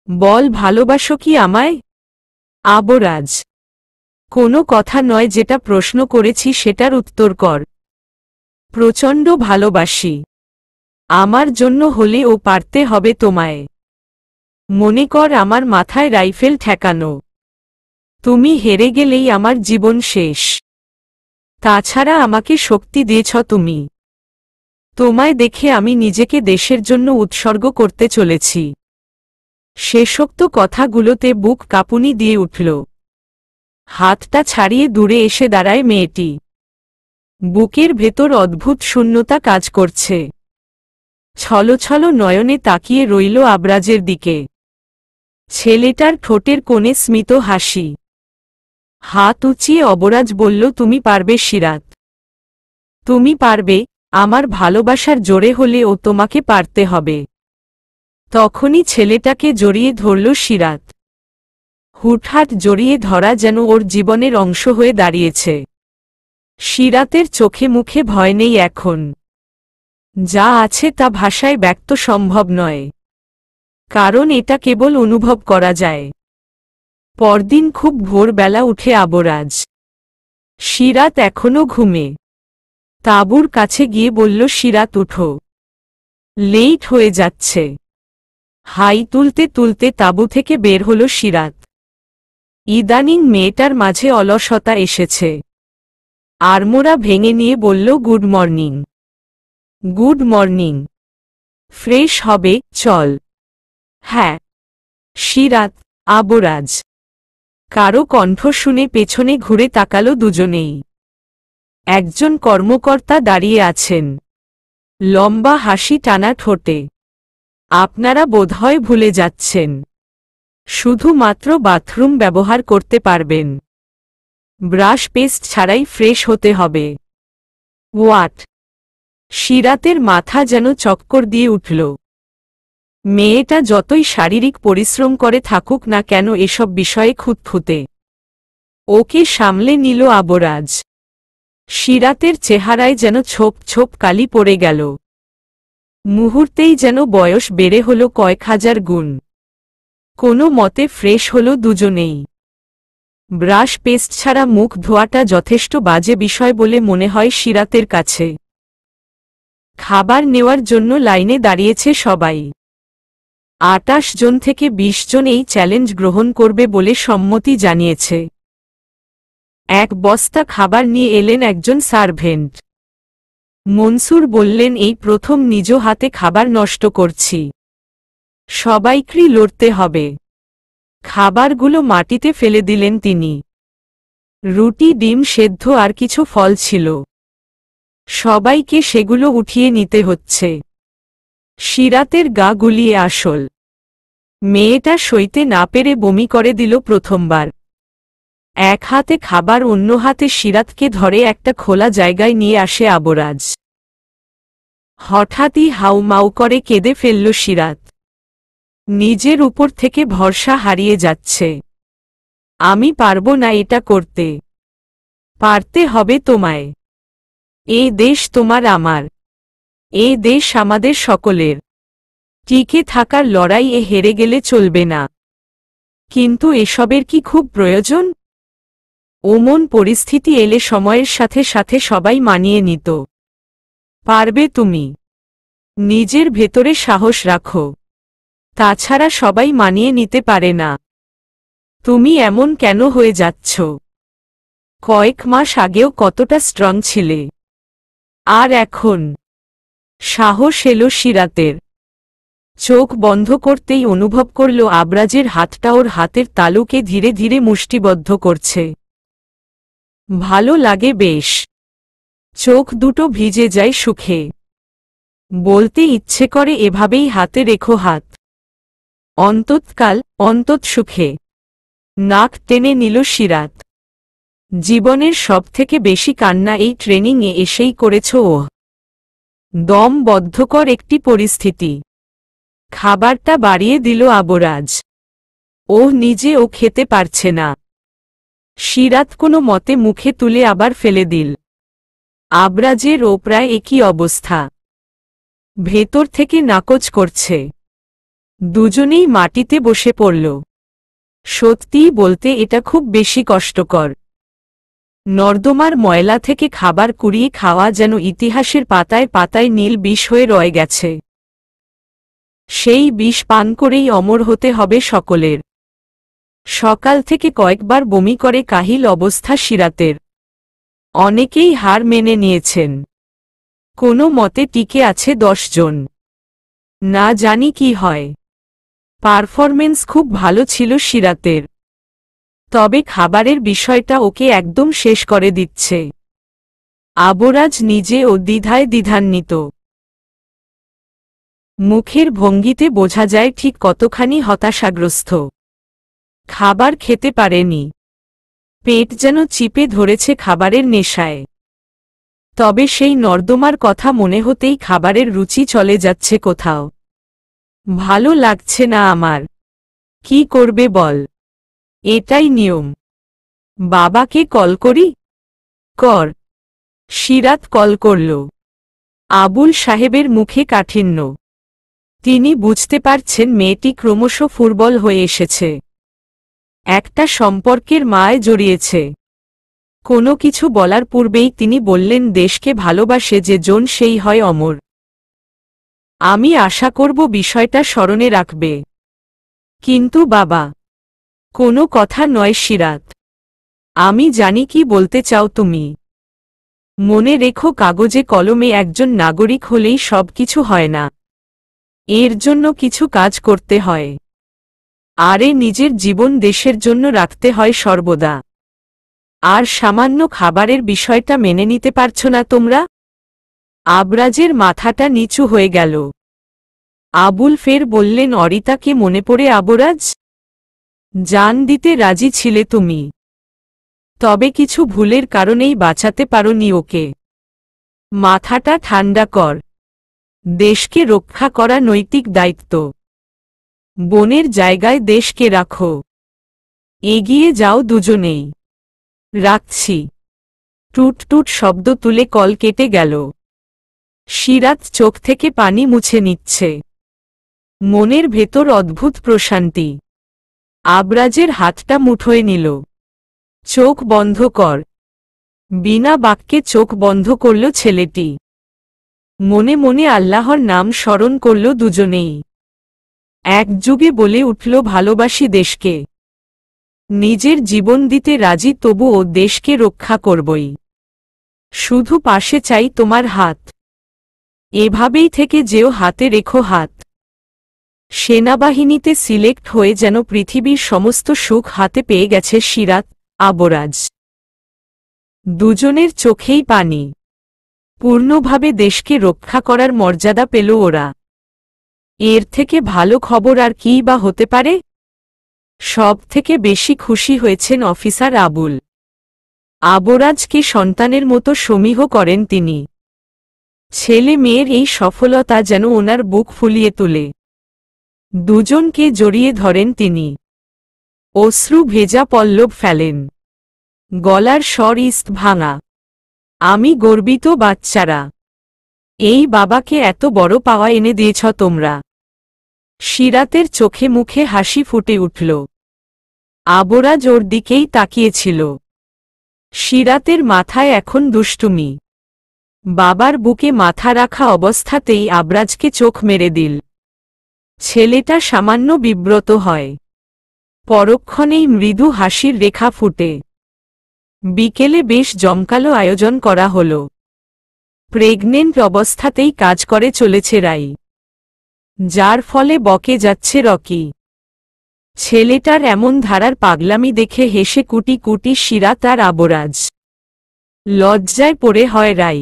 বল, ভালোবাসো কি আমায়? আবরাজ। কোনো কথা নয়, যেটা প্রশ্ন করেছি সেটার উত্তর কর। প্রচণ্ড ভালোবাসি। আমার জন্য হলে ও পারতে হবে তোমায়। মনে কর আমার মাথায় রাইফেল ঠেকানো। তুমি হেরে গেলেই আমার জীবন শেষ। তাছাড়া আমাকে শক্তি দিয়েছ তুমি। তোমায় দেখে আমি নিজেকে দেশের জন্য উৎসর্গ করতে চলেছি। শেষোক্ত কথাগুলোতে বুক কাঁপুনি দিয়ে উঠল। হাতটা ছাড়িয়ে দূরে এসে দাঁড়ায় মেয়েটি। বুকের ভেতর অদ্ভুত শূন্যতা কাজ করছে। ছলছল নয়নে তাকিয়ে রইল আবরাজের দিকে। ছেলেটার ঠোঁটের কোণে স্মিত হাসি। হাত উঁচিয়ে অবরাজ বলল, তুমি পারবে সিরাত। তুমি পারবে। আমার ভালোবাসার জোরে হলে ও তোমাকে পারতে হবে। তখনই ছেলেটাকে জড়িয়ে ধরল সিরাত। হুটহাট জড়িয়ে ধরা যেন ওর জীবনের অংশ হয়ে দাঁড়িয়েছে। সিরাতের চোখে মুখে ভয় নেই এখন। যা আছে তা ভাষায় ব্যক্ত সম্ভব নয়, কারণ এটা কেবল অনুভব করা যায়। পরদিন খুব ভোরবেলা উঠে আবরাজ। সিরাত এখনো ঘুমে। তাঁবুর কাছে গিয়ে বলল, সিরাত উঠো, লেট হয়ে যাচ্ছে। হাই তুলতে তুলতে তাঁবু থেকে বের হল সিরাত। ইদানিং মেয়েটার মাঝে অলসতা এসেছে। আড়মোড়া ভেঙে নিয়ে বলল, good morning. Good morning. Fresh হবে, চল। হ্যাঁ। সিরাত, আবরাজ। কারো কণ্ঠ শুনে পেছনে ঘুরে তাকালো দুজনেই। একজন কর্মকর্তা দাঁড়িয়ে আছেন, লম্বা হাসি টানা ঠোঁটে। আপনারা বোধহয় ভুলে যাচ্ছেন, শুধুমাত্র বাথরুম ব্যবহার করতে পারবেন, ব্রাশ পেস্ট ছাড়াই ফ্রেশ হতে হবে। হোয়াট? সিরাতের মাথা যেন চক্কর দিয়ে উঠল। মেয়েটা যতই শারীরিক পরিশ্রম করে থাকুক না কেন এসব বিষয়ে খুঁতখুঁতে। ওকে সামলে নিল আবরাজ। সিরাতের চেহারায় যেন ছোপ ছোপ কালি পড়ে গেল। মুহূর্তেই যেন বয়স বেড়ে হল কয়েক হাজার গুণ। কোনো মতে ফ্রেশ হল দুজনেই। ব্রাশ পেস্ট ছাড়া মুখ ধোয়াটা যথেষ্ট বাজে বিষয় বলে মনে হয় সিরাতের কাছে। খাবার নেওয়ার জন্য লাইনে দাঁড়িয়েছে সবাই। ২৮ জন থেকে ২০ জন এই চ্যালেঞ্জ গ্রহণ করবে বলে সম্মতি জানিয়েছে। এক বস্তা খাবার নিয়ে এলেন একজন সার্ভেন্ট। মনসুর বললেন, এই প্রথম নিজ হাতে খাবার নষ্ট করছি, সবাইকেই লড়তে হবে। খাবারগুলো মাটিতে ফেলে দিলেন তিনি। রুটি, ডিম সেদ্ধ আর কিছু ফল ছিল। সবাইকে সেগুলো উঠিয়ে নিতে হচ্ছে। সিরাতের গা গুলিয়ে আসল। মেয়েটা সইতে না পেরে বমি করে দিল প্রথমবার। এক হাতে খাবার, অন্য হাতে সিরাতকে ধরে একটা খোলা জায়গায় নিয়ে আসে আবরাজ। হঠাৎই হাউমাউ করে কেঁদে ফেলল সিরাত। নিজের উপর থেকে ভরসা হারিয়ে যাচ্ছে। আমি পারবো না এটা করতে। পারতে হবে তোমায়। এ দেশ তোমার, আমার। এ দেশ আমাদের সকলের। টিকে থাকার লড়াইয়ে হেরে গেলে চলবে না। কিন্তু এসবের কি খুব প্রয়োজন? ওমন পরিস্থিতি এলে সময়ের সাথে সাথে সবাই মানিয়ে নিত। পারবে তুমি। নিজের ভেতরে সাহস রাখো। তাছাড়া সবাই মানিয়ে নিতে পারে না। তুমি এমন কেন হয়ে যাচ্ছ? কয়েক মাস আগেও কতটা স্ট্রং ছিলে, আর এখন? সাহস এলো সিরাতের। চোখ বন্ধ করতেই অনুভব করল আবরাজের হাতটা ওর হাতের তালুকে ধীরে ধীরে মুষ্টিবদ্ধ করছে। ভালো লাগে বেশ। চোখ দুটো ভিজে যায় সুখে। বলতে ইচ্ছে করে, এভাবেই হাতে রেখো হাত, অন্তৎকাল, অন্তত সুখে। নাক টেনে নিল সিরাত। জীবনের সবথেকে বেশি কান্না এই ট্রেনিংয়ে এসেই করেছ ও। দম বদ্ধকর একটি পরিস্থিতি। খাবারটা বাড়িয়ে দিল আবরাজ। ও নিজে ও খেতে পারছে না। সিরাত কোনো মতে মুখে তুলে আবার ফেলে দিল। আবরাজের ও প্রায় একই অবস্থা। ভেতর থেকে নাকচ করছে। দুজনেই মাটিতে বসে পড়ল। সত্যিই বলতে এটা খুব বেশি কষ্টকর। নর্দমার ময়লা থেকে খাবার কুড়িয়ে খাওয়া যেন ইতিহাসের পাতায় পাতায় নীল বিষ হয়ে রয়ে গেছে। সেই বিষ পান করেই অমর হতে হবে সকলের। সকাল থেকে কয়েকবার বমি করে কাহিল অবস্থা সিরাতের। অনেকেই হার মেনে নিয়েছেন। কোনো মতে টিকে আছে 10 জন। না জানি কি হয়। পারফরমেন্স খুব ভালো ছিল সিরাতের। তবে খাবারের বিষয়টা ওকে একদম শেষ করে দিচ্ছে। আবরাজ নিজে ও দ্বিধায় দ্বিধান্বিত। মুখের ভঙ্গিতে বোঝা যায় ঠিক কতখানি হতাশাগ্রস্ত। খাবার খেতে পারেনি। পেট যেন চিপে ধরেছে খাবারের নেশায়। তবে সেই নর্দমার কথা মনে হতেই খাবারের রুচি চলে যাচ্ছে কোথাও। ভালো লাগছে না আমার। কি করবে বল? এটাই নিয়ম। বাবাকে কল করি? কর। সিরাত কল করল। আবুল সাহেবের মুখে কাঠিন্য। তিনি বুঝতে পারছেন মেয়েটি ক্রমশ ফুরবল হয়ে এসেছে। একটা সম্পর্কের মায় জড়িয়েছে। কোনো কিছু বলার পূর্বেই তিনি বললেন, দেশকে ভালোবাসে যে জন সেই হয় অমর। আমি আশা করব বিষয়টা স্মরণে রাখবে। কিন্তু বাবা। কোনো কথা নয় সিরাত। আমি জানি কি বলতে চাও তুমি। মনে রেখো, কাগজে কলমে একজন নাগরিক হলেই সবকিছু হয় না। এর জন্য কিছু কাজ করতে হয়। আরে নিজের জীবন দেশের জন্য রাখতে হয় সর্বদা। আর সামান্য খাবারের বিষয়টা মেনে নিতে পারছো না তোমরা? আবরাজের মাথাটা নিচু হয়ে গেল। আবুল ফের বললেন, অরিতাকে মনে পড়ে আবরাজ? জান দিতে রাজি ছিলে তুমি, তবে কিছু ভুলের কারণেই বাঁচাতে পারোনি ওকে। মাথাটা ঠান্ডা কর। দেশকে রক্ষা করা নৈতিক দায়িত্ব। বোনের জায়গায় দেশকে রাখো। এগিয়ে যাও দুজনেই। রাখছি। টুট টুট শব্দ তুলে কল কেটে গেল। সিরাত চোখ থেকে পানি মুছে নিচ্ছে। মনের ভেতর অদ্ভুত প্রশান্তি। আবরাজের হাতটা মুঠোয় নিল। চোখ বন্ধ কর। বিনা বাক্যে চোখ বন্ধ করল ছেলেটি। মনে মনে আল্লাহর নাম স্মরণ করল দুজনেই। একযোগে বলে উঠল, ভালোবাসি দেশকে। নিজের জীবন দিতে রাজি, তবুও দেশকে রক্ষা করবই। শুধু পাশে চাই তোমার হাত। এভাবেই থেকে যেও, হাতে রেখো হাত। সেনাবাহিনীতে সিলেক্ট হয়ে যেন পৃথিবীর সমস্ত সুখ হাতে পেয়ে গেছে সিরাত, আবরাজ। দুজনের চোখেই পানি। পূর্ণভাবে দেশকে রক্ষা করার মর্যাদা পেল ওরা। এর থেকে ভালো খবর আর কী বা হতে পারে? সব থেকে বেশি খুশি হয়েছেন অফিসার আবুল। আবরাজকে সন্তানের মতো সমীহ করেন তিনি। ছেলে মেয়ের এই সফলতা যেন ওনার বুক ফুলিয়ে তোলে। দুজনকে জড়িয়ে ধরেন তিনি। অশ্রু ভেজা পল্লব ফেলেন। গলার স্বর ইস্ট ভাঙা। আমি গর্বিত বাচ্চারা। এই বাবাকে এত বড় পাওয়া এনে দিয়েছ তোমরা। সিরাতের চোখে মুখে হাসি ফুটে উঠল। আবরাজ ওর দিকেই তাকিয়েছিল। সিরাতের মাথায় এখন দুষ্টুমি। বাবার বুকে মাথা রাখা অবস্থাতেই আবরাজকে চোখ মেরে দিল। ছেলেটা সামান্য বিব্রত হয়। পরক্ষণেই মৃদু হাসির রেখা ফুটে। বিকেলে বেশ জমকালো আয়োজন করা হল। প্রেগনেন্ট অবস্থাতেই কাজ করে চলেছে রাই, যার ফলে বকে যাচ্ছে রকি। ছেলেটার এমন ধারার পাগলামি দেখে হেসে কুটি কুটি সিরাত আর আবরাজ। লজ্জায় পড়ে হয় রাই।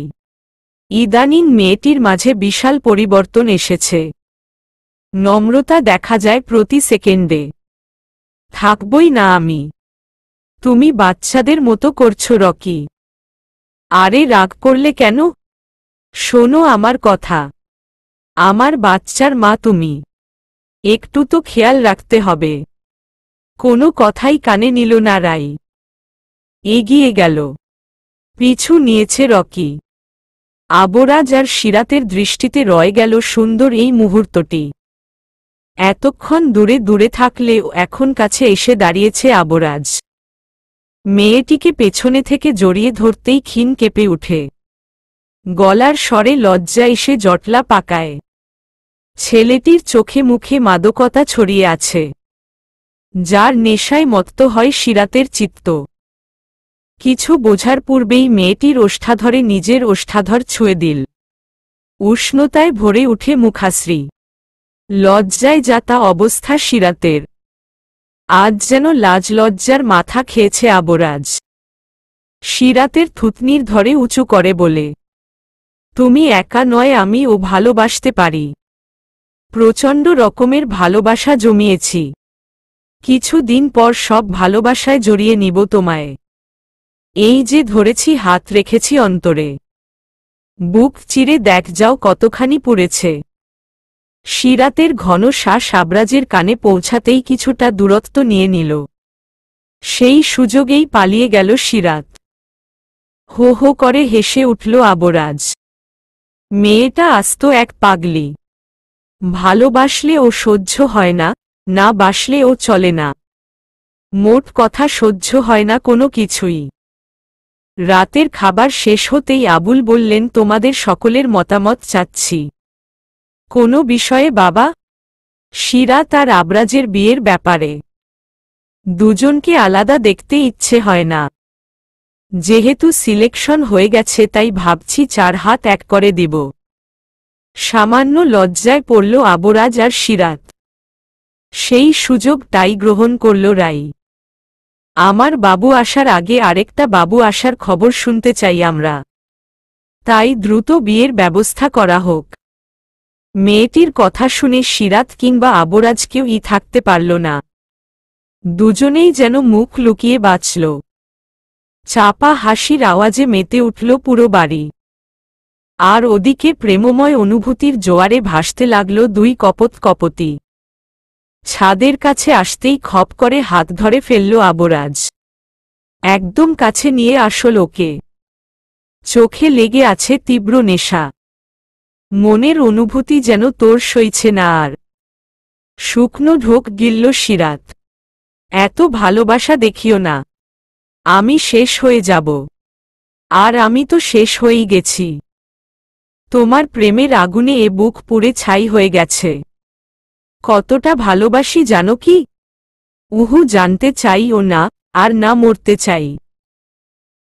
ইদানিং মেয়েটির মাঝে বিশাল পরিবর্তন এসেছে। নম্রতা দেখা যায় প্রতি সেকেন্ডে। থাকবই না আমি। তুমি বাচ্চাদের মতো করছো রকি। আরে রাগ করলে কেন? শোনো আমার কথা। আমার বাচ্চার মা তুমি। একটু তো খেয়াল রাখতে হবে। কোনো কথাই কানে নিল না রাই। এগিয়ে গেল। পিছু নিয়েছে রকি। আবরাজ আর সিরাতের দৃষ্টিতে রয়ে গেল সুন্দর এই মুহূর্তটি। এতক্ষণ দূরে দূরে থাকলেও এখন কাছে এসে দাঁড়িয়েছে আবরাজ। মেয়েটিকে পেছনে থেকে জড়িয়ে ধরতেই ক্ষীণ কেঁপে উঠে। গলার স্বরে লজ্জা এসে জটলা পাকায়। ছেলেটির চোখে মুখে মাদকতা ছড়িয়ে আছে, যার নেশায় মত্ত হয় সিরাতের চিত্ত। কিছু বোঝার পূর্বেই মেয়েটির ওষ্ঠাধরে নিজের ওষ্ঠাধর ছুঁয়ে দিল। উষ্ণতায় ভরে উঠে মুখাশ্রী। লজ্জায় যাতা অবস্থা সিরাতের। আজ যেন লাজ লজ্জার মাথা খেয়েছে আবরাজ। সিরাতের থুতনির ধরে উঁচু করে বলে, তুমি একা নয়, আমিও ভালোবাসতে পারি। প্রচণ্ড রকমের ভালোবাসা জমিয়েছি। কিছু দিন পর সব ভালোবাসায় জড়িয়ে নিব তোমায়। এই যে ধরেছি, হাত রেখেছি অন্তরে। বুক চিরে দেখ যাও কতখানি পুড়েছে। সিরাতের ঘন শ্বাস আবরাজের কানে পৌঁছাতেই কিছুটা দূরত্ব নিয়ে নিল। সেই সুযোগেই পালিয়ে গেল সিরাত। হো হো করে হেসে উঠল আবরাজ। মেয়েটা আস্ত এক পাগলি। ভালোবাসলে ও সহ্য হয় না, না বাসলে ও চলে না। মোট কথা সহ্য হয় না কোনো কিছুই। রাতের খাবার শেষ হতেই আবুল বললেন, তোমাদের সকলের মতামত চাচ্ছি। কোনো বিষয়ে বাবা? সিরাত আর আবরাজের বিয়ের ব্যাপারে। দুজনকে আলাদা দেখতে ইচ্ছে হয় না। যেহেতু সিলেকশন হয়ে গেছে তাই ভাবছি 4 হাত এক করে দিব। সামান্য লজ্জায় পড়ল আবরাজ আর সিরাত। সেই সুযোগটাই গ্রহণ করল রাই। আমার বাবু আসার আগে আরেকটা বাবু আসার খবর শুনতে চাই আমরা, তাই দ্রুত বিয়ের ব্যবস্থা করা হোক। মেয়েটির কথা শুনে সিরাত কিংবা আবরাজ কেউই থাকতে পারল না। দুজনেই যেন মুখ লুকিয়ে বাঁচল। চাপা হাসির আওয়াজে মেতে উঠল পুরো বাড়ি। আর ওদিকে প্রেমময় অনুভূতির জোয়ারে ভাসতে লাগল দুই কপোত-কপোতি। ছাদের কাছে আসতেই খপ করে হাত ধরে ফেলল আবরাজ। একদম কাছে নিয়ে আসল ওকে। চোখে লেগে আছে তীব্র নেশা। মনের অনুভূতি যেন তোর সইছে না আর। শুকনো ঢোক গিলল সিরাত। এত ভালোবাসা দেখিও না, আমি শেষ হয়ে যাব। আর আমি তো শেষ হয়েই গেছি। তোমার প্রেমের আগুনে এ বুক পুড়ে ছাই হয়ে গেছে। কতটা ভালোবাসি জানো কি? জানতে চাইও না, আর না মরতে চাই।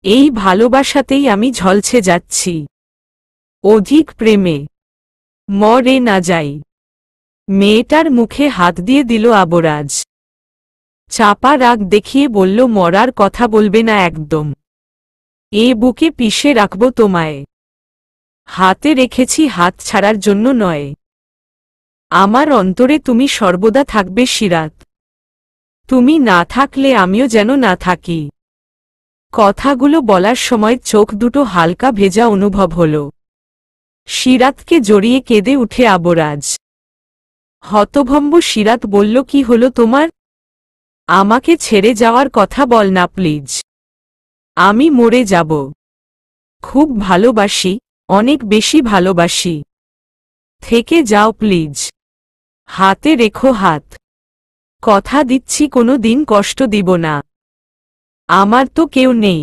এই ভালোবাসাতেই আমি ঝলছে যাচ্ছি। অধিক প্রেমে মরে না যাই। মেয়েটার মুখে হাত দিয়ে দিল আবরাজ। চাপা রাগ দেখিয়ে বলল, মরার কথা বলবে না একদম। এ বুকে পিষে রাখব তোমায়। হাতে রেখেছি, হাত ছাড়ার জন্য নয়। আমার অন্তরে তুমি সর্বদা থাকবে সিরাত। তুমি না থাকলে আমিও যেন না থাকি। কথাগুলো বলার সময় চোখ দুটো হালকা ভেজা অনুভব হল। সিরাতকে জড়িয়ে কেঁদে উঠে আবরাজ। হতভম্ব সিরাত বলল, কি হলো তোমার? আমাকে ছেড়ে যাওয়ার কথা বল না প্লিজ। আমি মরে যাব। খুব ভালোবাসি, অনেক বেশি ভালোবাসি। থেকে যাও প্লিজ। হাতে রেখো হাত। কথা দিচ্ছি কোনো দিন কষ্ট দিব না। আমার তো কেউ নেই।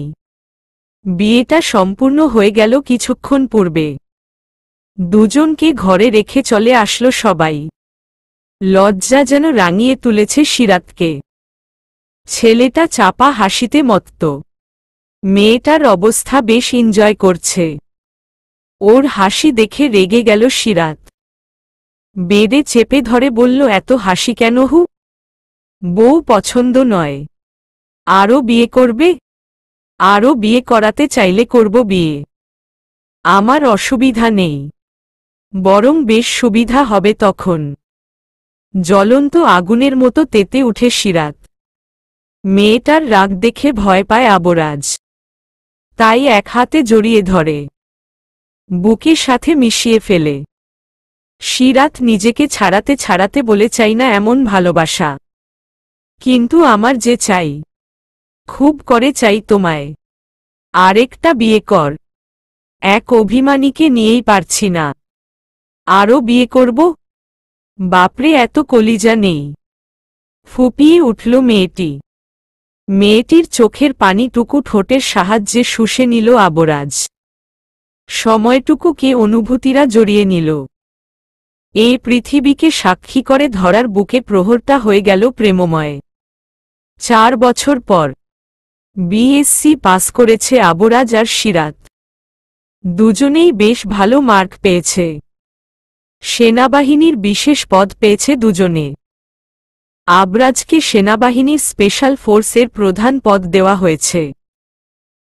বিয়েটা সম্পূর্ণ হয়ে গেল কিছুক্ষণ পূর্বে। দুজনকে ঘরে রেখে চলে আসলো সবাই। লজ্জা যেন রাঙিয়ে তুলেছে সিরাতকে। ছেলেটা চাপা হাসিতে মত্ত। মেয়েটার অবস্থা বেশ এনজয় করছে। ওর হাসি দেখে রেগে গেল সিরাত। বেডে চেপে ধরে বলল, এত হাসি কেন হু? বউ পছন্দ নয়? আরও বিয়ে করবে? আরও বিয়ে করাতে চাইলে করব বিয়ে। আমার অসুবিধা নেই, বরং বেশ সুবিধা হবে তখন। জ্বলন্ত আগুনের মতো তেতে উঠে সিরাত। মেয়েটার রাগ দেখে ভয় পায় আবরাজ। তাই এক হাতে জড়িয়ে ধরে, বুকের সাথে মিশিয়ে ফেলে। সিরাত নিজেকে ছাড়াতে ছাড়াতে বলে, চাই না এমন ভালোবাসা। কিন্তু আমার যে চাই, খুব করে চাই তোমায়। আরেকটা বিয়ে কর। এক অভিমানীকে নিয়েই পারছি না। আরও বিয়ে করব? বাপরে, এত কলিজা নেই। ফুপিয়ে উঠল মেয়েটি। মেয়েটির চোখের পানিটুকু ঠোঁটের সাহায্যে শুষে নিল আবরাজ। সময়টুকুকে অনুভূতিরা জড়িয়ে নিল। এই পৃথিবীকে সাক্ষী করে ধরার বুকে প্রহরটা হয়ে গেল প্রেমময়। 4 বছর পর বিএসসি পাস করেছে আবরাজ আর সিরাত। দুজনেই বেশ ভালো মার্ক পেয়েছে। সেনাবাহিনীর বিশেষ পদ পেয়েছে দুজনে। আবরাজকে সেনাবাহিনীর স্পেশাল ফোর্সের প্রধান পদ দেওয়া হয়েছে।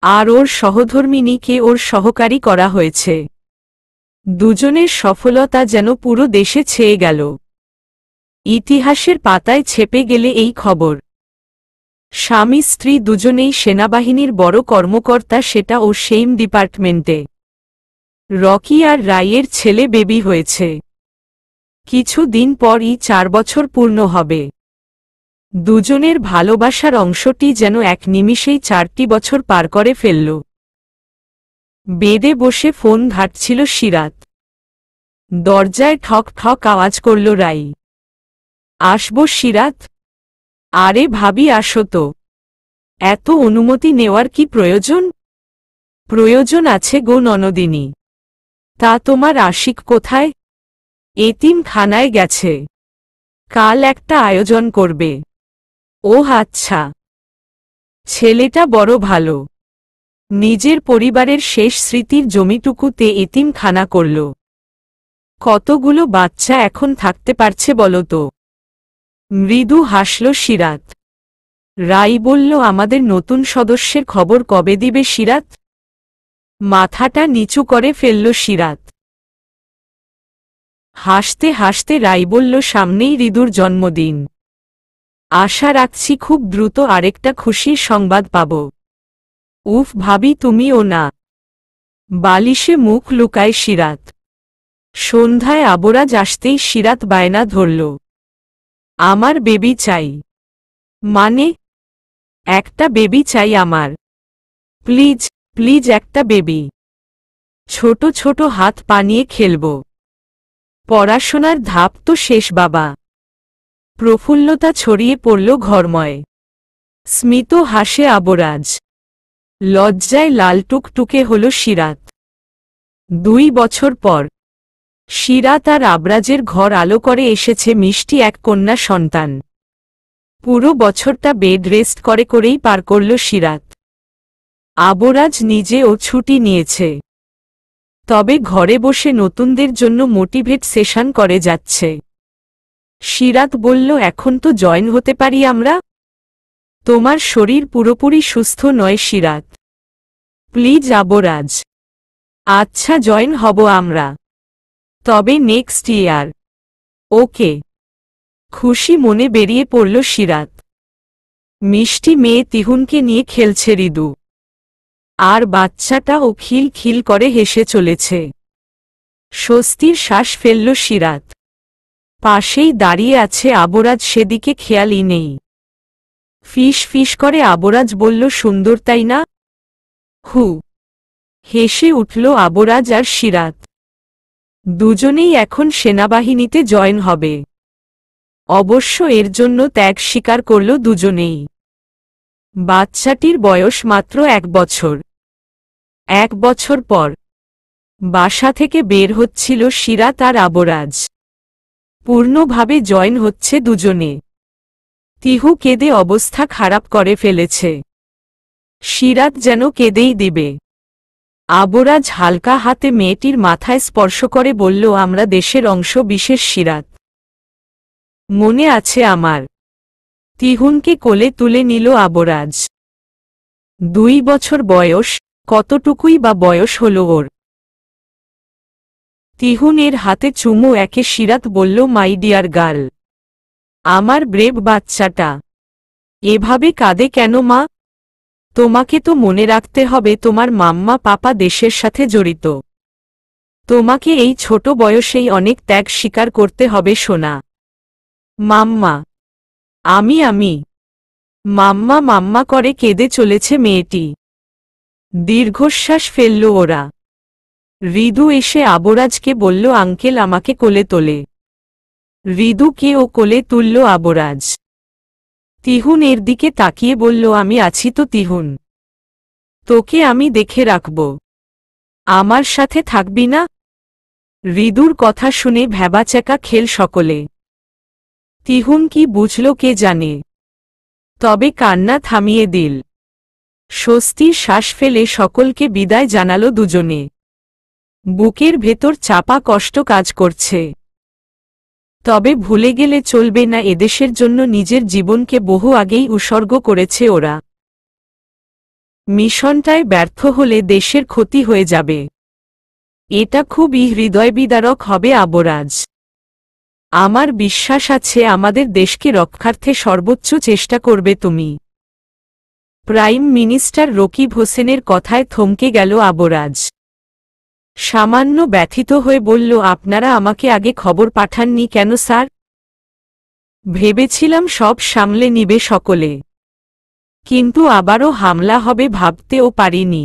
আর ওর সহধর্মিণীকে ওর সহকারী করা হয়েছে। দুজনের সফলতা যেন পুরো দেশে ছেয়ে গেল। ইতিহাসের পাতায় ছেপে গেলে এই খবর। স্বামী স্ত্রী দুজনেই সেনাবাহিনীর বড় কর্মকর্তা, সেটা ও সেইম ডিপার্টমেন্টে। রকি আর রাইয়ের ছেলে বেবি হয়েছে। কিছু দিন পরই 4 বছর পূর্ণ হবে। দুজনের ভালোবাসার অংশটি যেন এক নিমিষেই 4টি বছর পার করে ফেলল। বেডে বসে ফোন ঘাঁটছিল সিরাত। দরজায় ঠক ঠক আওয়াজ করল রাই। আসবো সিরাত? আরে ভাবি, আসো তো। এত অনুমতি নেওয়ার কি প্রয়োজন? প্রয়োজন আছে গো ননদিনী। তা তোমার আশিক কোথায়? এতিমখানায় গেছে। কাল একটা আয়োজন করবে। ও আচ্ছা। ছেলেটা বড় ভালো। নিজের পরিবারের শেষ স্মৃতির জমিটুকুতে এতিমখানা করল। কতগুলো বাচ্চা এখন থাকতে পারছে বলো তো? মৃদু হাসল সিরাত। রাই বলল, আমাদের নতুন সদস্যের খবর কবে দিবে সিরাত? মাথাটা নিচু করে ফেলল সিরাত। হাসতে হাসতে রাই বলল, সামনেই ঋদুর জন্মদিন। আশা রাখছি খুব দ্রুত আরেকটা খুশির সংবাদ পাব। উফ ভাবি, তুমিও না। বালিশে মুখ লুকায় সিরাত। সন্ধ্যায় আবরাজ আসতেই সিরাত বায়না ধরল, আমার বেবি চাই। মানে? একটা বেবি চাই আমার। প্লিজ প্লিজ একটা বেবি। ছোট ছোট হাত পানিয়ে খেলব। পড়াশোনার ধাপ তো শেষ বাবা। প্রফুল্লতা ছড়িয়ে পড়ল ঘরময়। স্মিত হাসে আবরাজ। লজ্জায় লাল টুকটুকে হল সিরাত। 2 বছর পর সিরাত আর আবরাজের ঘর আলো করে এসেছে মিষ্টি এক কন্যা সন্তান। পুরো বছরটা বেড রেস্ট করেই পার করল সিরাত। আবরাজ নিজেও ছুটি নিয়েছে, তবে ঘরে বসে নতুনদের জন্য মোটিভেট সেশন করে যাচ্ছে। সিরাত বলল, এখন তো জয়েন হতে পারি আমরা? তোমার শরীর পুরোপুরি সুস্থ নয় সিরাত। প্লিজ আবরাজ। আচ্ছা, জয়েন হব আমরা, তবে নেক্সট ইয়ার। ওকে। খুশি মনে বেরিয়ে পড়ল সিরাত। মিষ্টি মেয়ে তিহুনকে নিয়ে খেলছে ঋদু, আর বাচ্চাটাও খিল খিল করে হেসে চলেছে। স্বস্তির শ্বাস ফেলল সিরাত। পাশেই দাঁড়িয়ে আছে আবরাজ, সেদিকে খেয়ালই নেই। ফিস ফিস করে আবরাজ বলল, সুন্দর তাই না? হু। হেসে উঠল আবরাজ আর সিরাত। দুজনেই এখন সেনাবাহিনীতে জয়েন হবে। অবশ্য এর জন্য ত্যাগ স্বীকার করল দুজনেই। বাচ্চাটির বয়স মাত্র 1 বছর। 1 বছর পর বাসা থেকে বের হচ্ছিল সিরাত আর আবরাজ। পূর্ণভাবে জয়েন হচ্ছে দুজনে। তিহু কেঁদে অবস্থা খারাপ করে ফেলেছে। সিরাত যেন কেঁদেই দিবে। আবরাজ হালকা হাতে মেয়েটির মাথায় স্পর্শ করে বলল, আমরা দেশের অংশ বিশেষ সিরাত। মনে আছে আমার। তিহুনকে কোলে তুলে নিল আবরাজ। 2 বছর বয়স, কতটুকুই বা বয়স হল ওর। তিহুনের হাতে চুমু একে সিরাত বলল, মাই ডিয়ার গার্ল। আমার ব্রেভ বাচ্চাটা। এভাবে কাঁদে কেন মা? তোমাকে তো মনে রাখতে হবে তোমার মাম্মা পাপা দেশের সাথে জড়িত। তোমাকে এই ছোট বয়সেই অনেক ত্যাগ স্বীকার করতে হবে সোনা। মাম্মা। আমি। মাম্মা মাম্মা করে কেঁদে চলেছে মেয়েটি। দীর্ঘশ্বাস ফেলল ওরা। ঋদু এসে আবরাজকে বলল, আঙ্কেল আমাকে কোলে তোলে। ঋদুকেও কোলে তুলল আবরাজ। তিহুন এর দিকে তাকিয়ে বলল, আমি আছি তো তিহুন। তোকে আমি দেখে রাখব। আমার সাথে থাকবি না? ঋদুর কথা শুনে ভ্যাবাচ্যাকা খেল সকলে। তিহুন কি বুঝল কে জানে, তবে কান্না থামিয়ে দিল। স্বস্তির শ্বাস ফেলে সকলকে বিদায় জানালো দুজনে। বুকের ভেতর চাপা কষ্ট কাজ করছে। তবে ভুলে গেলে চলবে না, এদেশের জন্য নিজের জীবনকে বহু আগেই উৎসর্গ করেছে ওরা। মিশনটায় ব্যর্থ হলে দেশের ক্ষতি হয়ে যাবে। এটা খুবই হৃদয়বিদারক হবে আবরাজ। আমার বিশ্বাস আছে আমাদের দেশকে রক্ষার্থে সর্বোচ্চ চেষ্টা করবে তুমি। প্রাইম মিনিস্টার রকিব হোসেনের কথায় থমকে গেল আবরাজ। সামান্য ব্যথিত হয়ে বলল, আপনারা আমাকে আগে খবর পাঠাননি কেন স্যার? ভেবেছিলাম সব সামলে নিবে সকলে, কিন্তু আবারও হামলা হবে ভাবতেও পারিনি।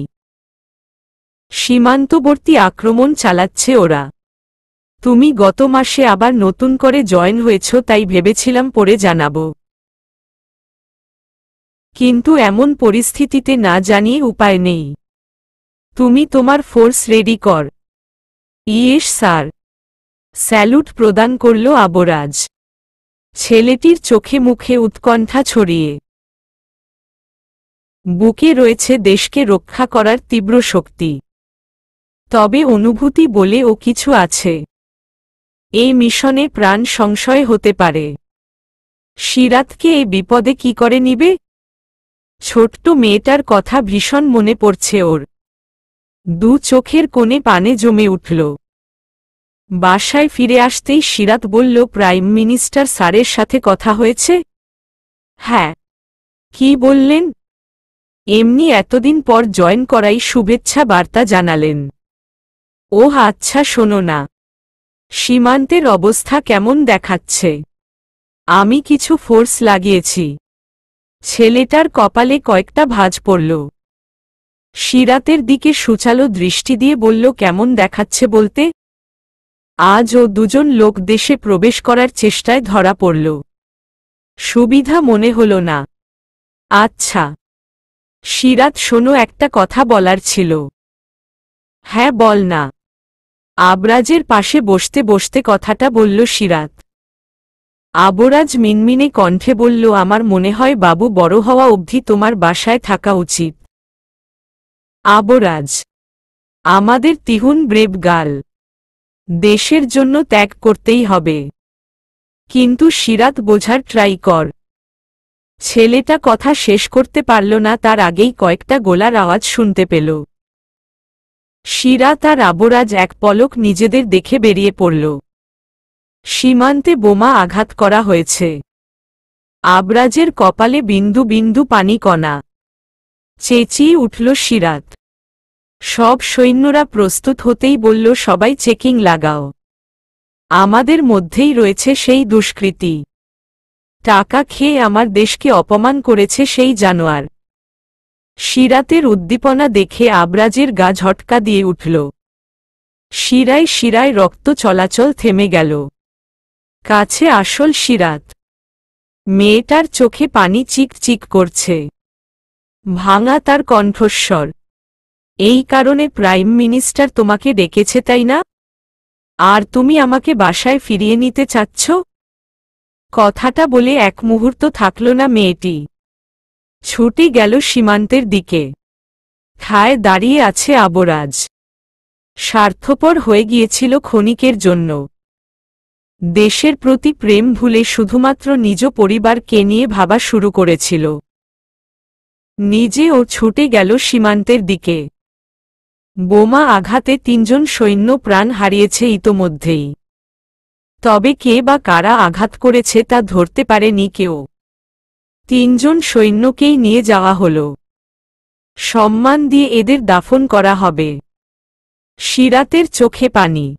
সীমান্তবর্তী আক্রমণ চালাচ্ছে ওরা। তুমি গত মাসে আবার নতুন করে জয়েন হয়েছ, তাই ভেবেছিলাম পরে জানাবো, কিন্তু এমন পরিস্থিতিতে না জানিয়ে উপায় নেই। তুমি তোমার ফোর্স রেডি কর। Yes sir. স্যালুট প্রদান করল আবরাজ, ছেলেটির চোখে মুখে উৎকণ্ঠা ছড়িয়ে। বুকে রয়েছে দেশকে রক্ষা করার তীব্র শক্তি। তবে অনুভূতি বলে ও কিছু আছে। এই মিশনে প্রাণ সংশয় হতে পারে। সিরাতকে এই বিপদে কি করে নিবে? ছোট্ট মেয়েটার কথা ভীষণ মনে পড়ছে ওর। দু চোখের কোণে পানে জমে উঠল। বাসায় ফিরে আসতেই সিরাত বলল, প্রাইম মিনিস্টার স্যারের সাথে কথা হয়েছে? হ্যাঁ। কি বললেন? এমনি এতদিন পর জয়েন করাই শুভেচ্ছা বার্তা জানালেন। ওহ আচ্ছা, শোনো না, সীমান্তের অবস্থা কেমন দেখাচ্ছে? আমি কিছু ফোর্স লাগিয়েছি। ছেলেটার কপালে কয়েকটা ভাঁজ পড়ল। সিরাতের দিকে সুচালো দৃষ্টি দিয়ে বলল, কেমন দেখাচ্ছে বলতে? আজ ও দুজন লোক দেশে প্রবেশ করার চেষ্টায় ধরা পড়ল। সুবিধা মনে হল না। আচ্ছা সিরাত, শোনো, একটা কথা বলার ছিল। হ্যাঁ বল না। আবরাজের পাশে বসতে বসতে কথাটা বলল সিরাত। আবরাজ মিনমিনে কণ্ঠে বলল, আমার মনে হয় বাবু বড় হওয়া অবধি তোমার বাসায় থাকা উচিত। আবরাজ, আমাদের তিহুন ব্রেভ গার্ল, দেশের জন্য ত্যাগ করতেই হবে। কিন্তু সিরাত, বোঝার ট্রাই কর। ছেলেটা কথা শেষ করতে পারল না, তার আগেই কয়েকটা গোলার আওয়াজ শুনতে পেল। সিরাত আর আবরাজ এক পলক নিজেদের দেখে বেরিয়ে পড়ল। সীমান্তে বোমা আঘাত করা হয়েছে। আবরাজের কপালে বিন্দু বিন্দু পানি কণা। চেঁচিয়ে উঠল সিরাত। সব সৈন্যরা প্রস্তুত হতেই বলল, সবাই চেকিং লাগাও। আমাদের মধ্যেই রয়েছে সেই দুষ্কৃতী। টাকা খেয়ে আমার দেশকে অপমান করেছে সেই জানোয়ার। সিরাতের উদ্দীপনা দেখে আবরাজের গা ঝটকা দিয়ে উঠল। শিরায় শিরায় রক্ত চলাচল থেমে গেল। কাছে আসল সিরাত। মেয়েটার চোখে পানি চিক চিক করছে। ভাঙা তার কণ্ঠস্বর। এই কারণে প্রাইম মিনিস্টার তোমাকে ডেকেছে, তাই না? আর তুমি আমাকে বাসায় ফিরিয়ে নিতে চাচ্ছ? কথাটা বলে এক মুহূর্ত থাকল না মেয়েটি। ছুটে গেল সীমান্তের দিকে। ঠায় দাঁড়িয়ে আছে আবরাজ। স্বার্থপর হয়ে গিয়েছিল ক্ষণিকের জন্য। দেশের প্রতি প্রেম ভুলে শুধুমাত্র নিজ পরিবারকে নিয়ে ভাবা শুরু করেছিল। নিজেও ছুটে গেল সীমান্তের দিকে। বোমা আঘাতে ৩ জন সৈন্য প্রাণ হারিয়েছে ইতোমধ্যেই। তবে কে বা কারা আঘাত করেছে তা ধরতে পারেনি কেউ। ৩ জন সৈন্যকেই নিয়ে যাওয়া হল। সম্মান দিয়ে এদের দাফন করা হবে। সিরাতের চোখে পানি।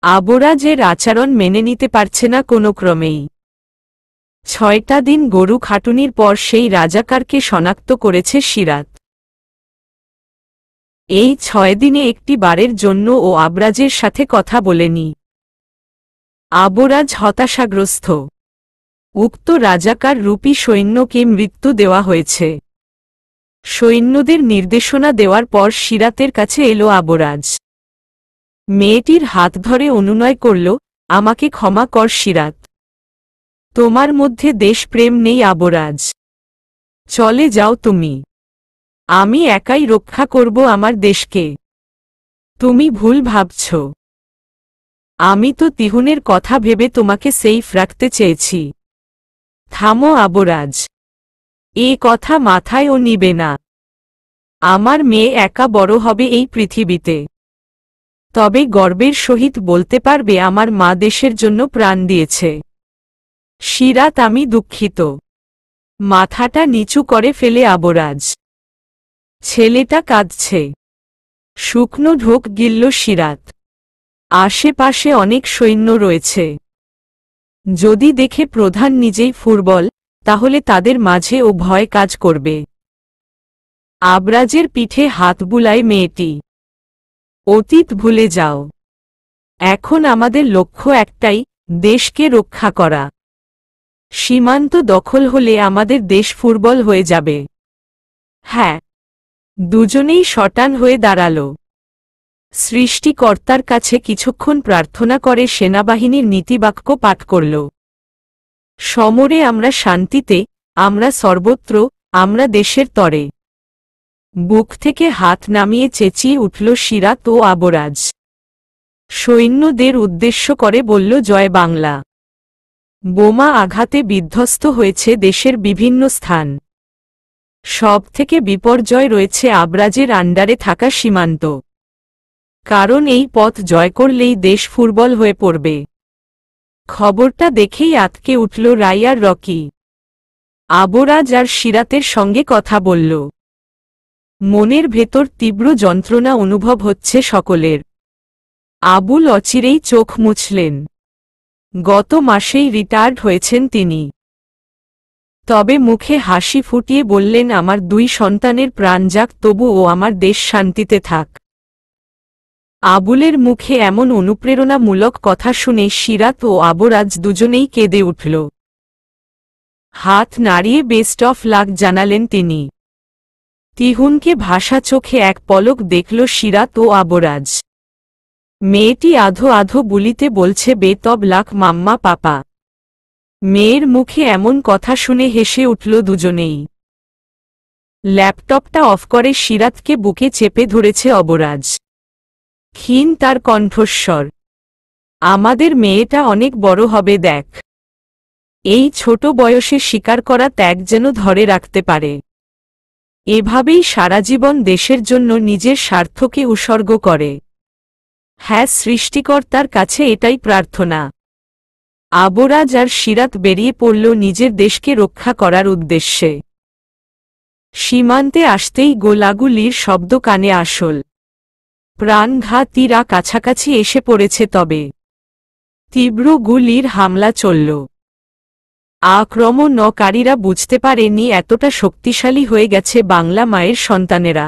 আবরাজের আচরণ মেনে নিতে পারছে না কোনো ক্রমেই। ৬টা দিন গরু খাটুনির পর সেই রাজাকারকে শনাক্ত করেছে সিরাত। এই ৬ দিনে একটি বারের জন্য ও আবরাজের সাথে কথা বলেনি। আবরাজ হতাশাগ্রস্ত। উক্ত রাজাকার রূপী সৈন্যকে মৃত্যু দেওয়া হয়েছে। সৈন্যদের নির্দেশনা দেওয়ার পর সিরাতের কাছে এলো আবরাজ। মেয়েটির হাত ধরে অনুনয় করল, আমাকে ক্ষমা কর সিরাত। তোমার মধ্যে দেশপ্রেম নেই আবরাজ। চলে যাও তুমি। আমি একাই রক্ষা করব আমার দেশকে। তুমি ভুল ভাবছ। আমি তো তিহুনের কথা ভেবে তোমাকে সেইফ রাখতে চেয়েছি। থামো আবরাজ। এ কথা মাথায়ও নিবে না। আমার মেয়ে একা বড় হবে এই পৃথিবীতে। তবে গর্বের সহিত বলতে পারবে আমার মা দেশের জন্য প্রাণ দিয়েছে। সিরাত, আমি দুঃখিত। মাথাটা নিচু করে ফেলে আবরাজ। ছেলেটা কাঁদছে। শুকনো ঢোক গিলল সিরাত। আশেপাশে অনেক সৈন্য রয়েছে। যদি দেখে প্রধান নিজেই ফুটবল, তাহলে তাদের মাঝে ও ভয় কাজ করবে। আবরাজের পিঠে হাত বুলায় মেয়েটি। অতীত ভুলে যাও। এখন আমাদের লক্ষ্য একটাই, দেশকে রক্ষা করা। সীমান্ত দখল হলে আমাদের দেশ ফুটবল হয়ে যাবে। হ্যাঁ। দুজনেই শটান হয়ে দাঁড়াল। সৃষ্টিকর্তার কাছে কিছুক্ষণ প্রার্থনা করে সেনাবাহিনীর নীতিবাক্য পাঠ করল। সমরে আমরা শান্তিতে, আমরা সর্বত্র, আমরা দেশের তরে। বুক থেকে হাত নামিয়ে চেঁচিয়ে উঠল সিরাত ও আবরাজ। সৈন্যদের উদ্দেশ্য করে বলল, জয় বাংলা। বোমা আঘাতে বিধ্বস্ত হয়েছে দেশের বিভিন্ন স্থান। সব থেকে বিপর্যয় রয়েছে আবরাজের আন্ডারে থাকা সীমান্ত। কারণ এই পথ জয় করলেই দেশ ফুরবল হয়ে পড়বে। খবরটা দেখেই আঁতকে উঠল রাই আর রকি। আবরাজ আর সিরাতের সঙ্গে কথা বলল। মনের ভেতর তীব্র যন্ত্রণা অনুভব হচ্ছে সকলের। আবুল অচিরেই চোখ মুছলেন। গত মাসেই রিটায়ার্ড হয়েছেন তিনি। তবে মুখে হাসি ফুটিয়ে বললেন, আমার 2 সন্তানের প্রাণ যাক, তবুও আমার দেশ শান্তিতে থাক। আবুলের মুখে এমন অনুপ্রেরণামূলক কথা শুনে সিরাত ও আবরাজ দুজনেই কেঁদে উঠল। হাত নাড়িয়ে বেস্ট অফ লাক জানালেন তিনি। তিহুনকে ভাষা চোখে এক পলক দেখল সিরাত ও আবরাজ। মেয়েটি আধো আধো বুলিতে বলছে, বেতব লাক মাম্মা পাপা। মেয়ের মুখে এমন কথা শুনে হেসে উঠল দুজনেই। ল্যাপটপটা অফ করে সিরাতকে বুকে চেপে ধরেছে অবরাজ। ক্ষীণ তার কণ্ঠস্বর, আমাদের মেয়েটা অনেক বড় হবে দেখ। এই ছোট বয়সে স্বীকার করা ত্যাগ যেন ধরে রাখতে পারে। এভাবেই সারা জীবন দেশের জন্য নিজের স্বার্থকে উৎসর্গ করে। হ্যাঁ, সৃষ্টিকর্তার কাছে এটাই প্রার্থনা। আবরাজ আর সিরাত বেরিয়ে পড়ল নিজের দেশকে রক্ষা করার উদ্দেশ্যে। সীমান্তে আসতেই গোলাগুলির শব্দ কানে আসল। প্রাণঘাতীরা কাছাকাছি এসে পড়েছে। তবে তীব্র গুলির হামলা চলল। আক্রমণকারীরা বুঝতে পারেনি এতটা শক্তিশালী হয়ে গেছে বাংলা মায়ের সন্তানেরা।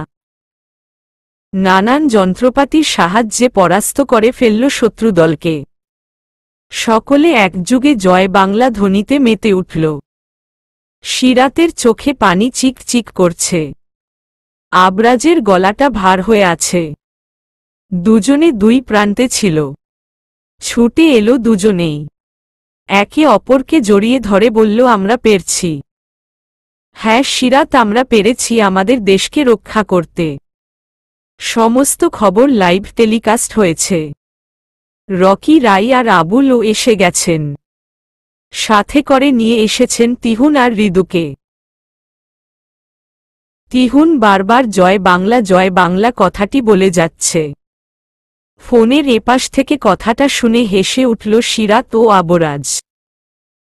নানান যন্ত্রপাতির সাহায্যে পরাস্ত করে ফেলল শত্রুদলকে। সকলে একযুগে জয় বাংলা ধ্বনিতে মেতে উঠল। সিরাতের চোখে পানি চিক চিক করছে। আবরাজের গলাটা ভার হয়ে আছে। দুজনে 2 প্রান্তে ছিল। ছুটে এলো দুজনেই। একে অপরকে জড়িয়ে ধরে বলল, আমরা পেরেছি। হ্যাঁ সিরাত, আমরা পেরেছি আমাদের দেশকে রক্ষা করতে। সমস্ত খবর লাইভ টেলিকাস্ট হয়েছে। রকি, রাই আর আবুলও এসে গেছেন। সাথে করে নিয়ে এসেছেন তিহুন আর হৃদুকে। তিহুন বারবার জয় বাংলা কথাটি বলে যাচ্ছে। ফোনের এপাশ থেকে কথাটা শুনে হেসে উঠল সিরাত ও আবরাজ।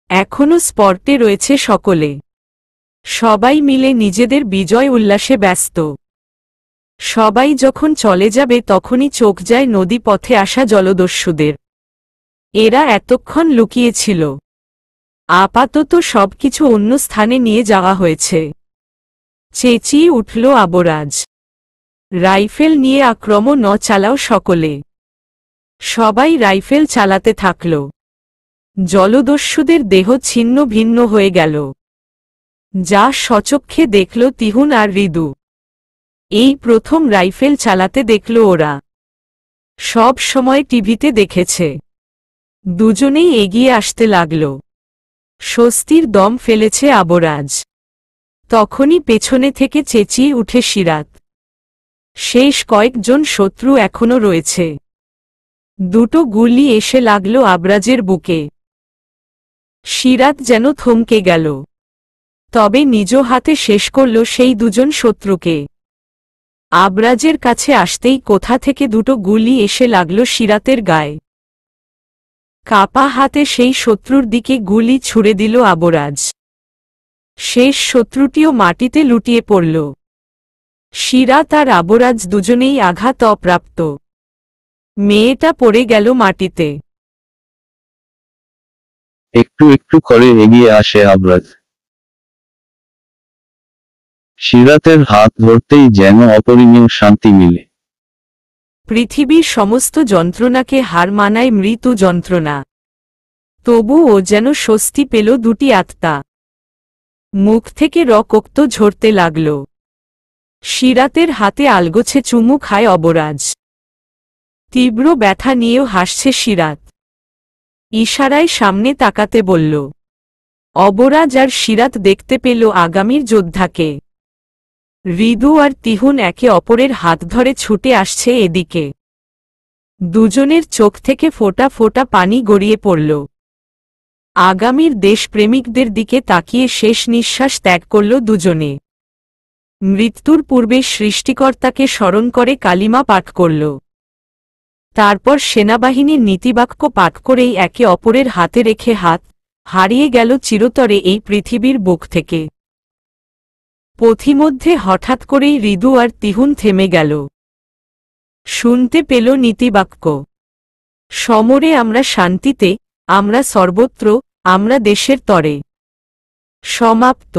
এখনো স্পটে রয়েছে সকলে। সবাই মিলে নিজেদের বিজয় উল্লাসে ব্যস্ত। সবাই যখন চলে যাবে তখনই চোখ যায় নদী পথে আসা জলদস্যুদের। এরা এতক্ষণ লুকিয়েছিল। আপাতত সবকিছু অন্য স্থানে নিয়ে যাওয়া হয়েছে। চেঁচিয়ে উঠল আবরাজ। রাইফেল নিয়ে আক্রমণ চালাও সকলে। সবাই রাইফেল চালাতে থাকল। জলদস্যুদের দেহ ছিন্ন ভিন্ন হয়ে গেল। যা সচক্ষে দেখল তিহুন আর হৃদু। এই প্রথম রাইফেল চালাতে দেখল ওরা। সব সময় টিভিতে দেখেছে। দুজনেই এগিয়ে আসতে লাগল। স্বস্তির দম ফেলেছে আবরাজ। তখনই পেছনে থেকে চেঁচিয়ে উঠে সিরাত। শেষ কয়েকজন শত্রু এখনো রয়েছে। 2টো গুলি এসে লাগল আবরাজের বুকে। সিরাত যেন থমকে গেল। তবে নিজ হাতে শেষ করল সেই 2জন শত্রুকে। আবরাজের কাছে আসতেই কোথা থেকে 2টো গুলি এসে লাগল সিরাতের গায়ে। কাপা হাতে সেই শত্রুর দিকে গুলি ছুড়ে দিল আবরাজ। শেষ শত্রুটিও মাটিতে লুটিয়ে পড়ল। সিরাত আর আবরাজ দুজনেই আঘাত অপ্রাপ্ত। মেয়েটা পড়ে গেল মাটিতে। একটু একটু করে এগিয়ে আসে আবরাজ। সিরাতের হাত ধরতেই যেন অপরিমেয় শান্তি মিলে। পৃথিবীর সমস্ত যন্ত্রণাকে হার মানায় মৃত্যু যন্ত্রণা। তবু ও যেন স্বস্তি পেল 2টি আত্মা। মুখ থেকে রক্ত ঝরতে লাগল। সিরাতের হাতে আলগোছে চুমু খায় অবরাজ। তীব্র ব্যথা নিয়েও হাসছে সিরাত। ইশারায় সামনে তাকাতে বলল। অবরাজ আর সিরাত দেখতে পেল আগামীর যোদ্ধাকে। হৃদু আর তিহুন একে অপরের হাত ধরে ছুটে আসছে এদিকে। দুজনের চোখ থেকে ফোঁটা ফোঁটা পানি গড়িয়ে পড়ল। আগামীর দেশপ্রেমিকদের দিকে তাকিয়ে শেষ নিঃশ্বাস ত্যাগ করল দুজনে। মৃত্যুর পূর্বে সৃষ্টিকর্তাকে স্মরণ করে কালিমা পাঠ করল। তারপর সেনাবাহিনীর নীতিবাক্য পাঠ করেই একে অপরের হাতে রেখে হাত হারিয়ে গেল চিরতরে এই পৃথিবীর বুক থেকে। পথিমধ্যে হঠাৎ করেই হৃদু আর তিহুন থেমে গেল। শুনতে পেল নীতিবাক্য, সমরে আমরা শান্তিতে, আমরা সর্বত্র, আমরা দেশের তরে। সমাপ্ত।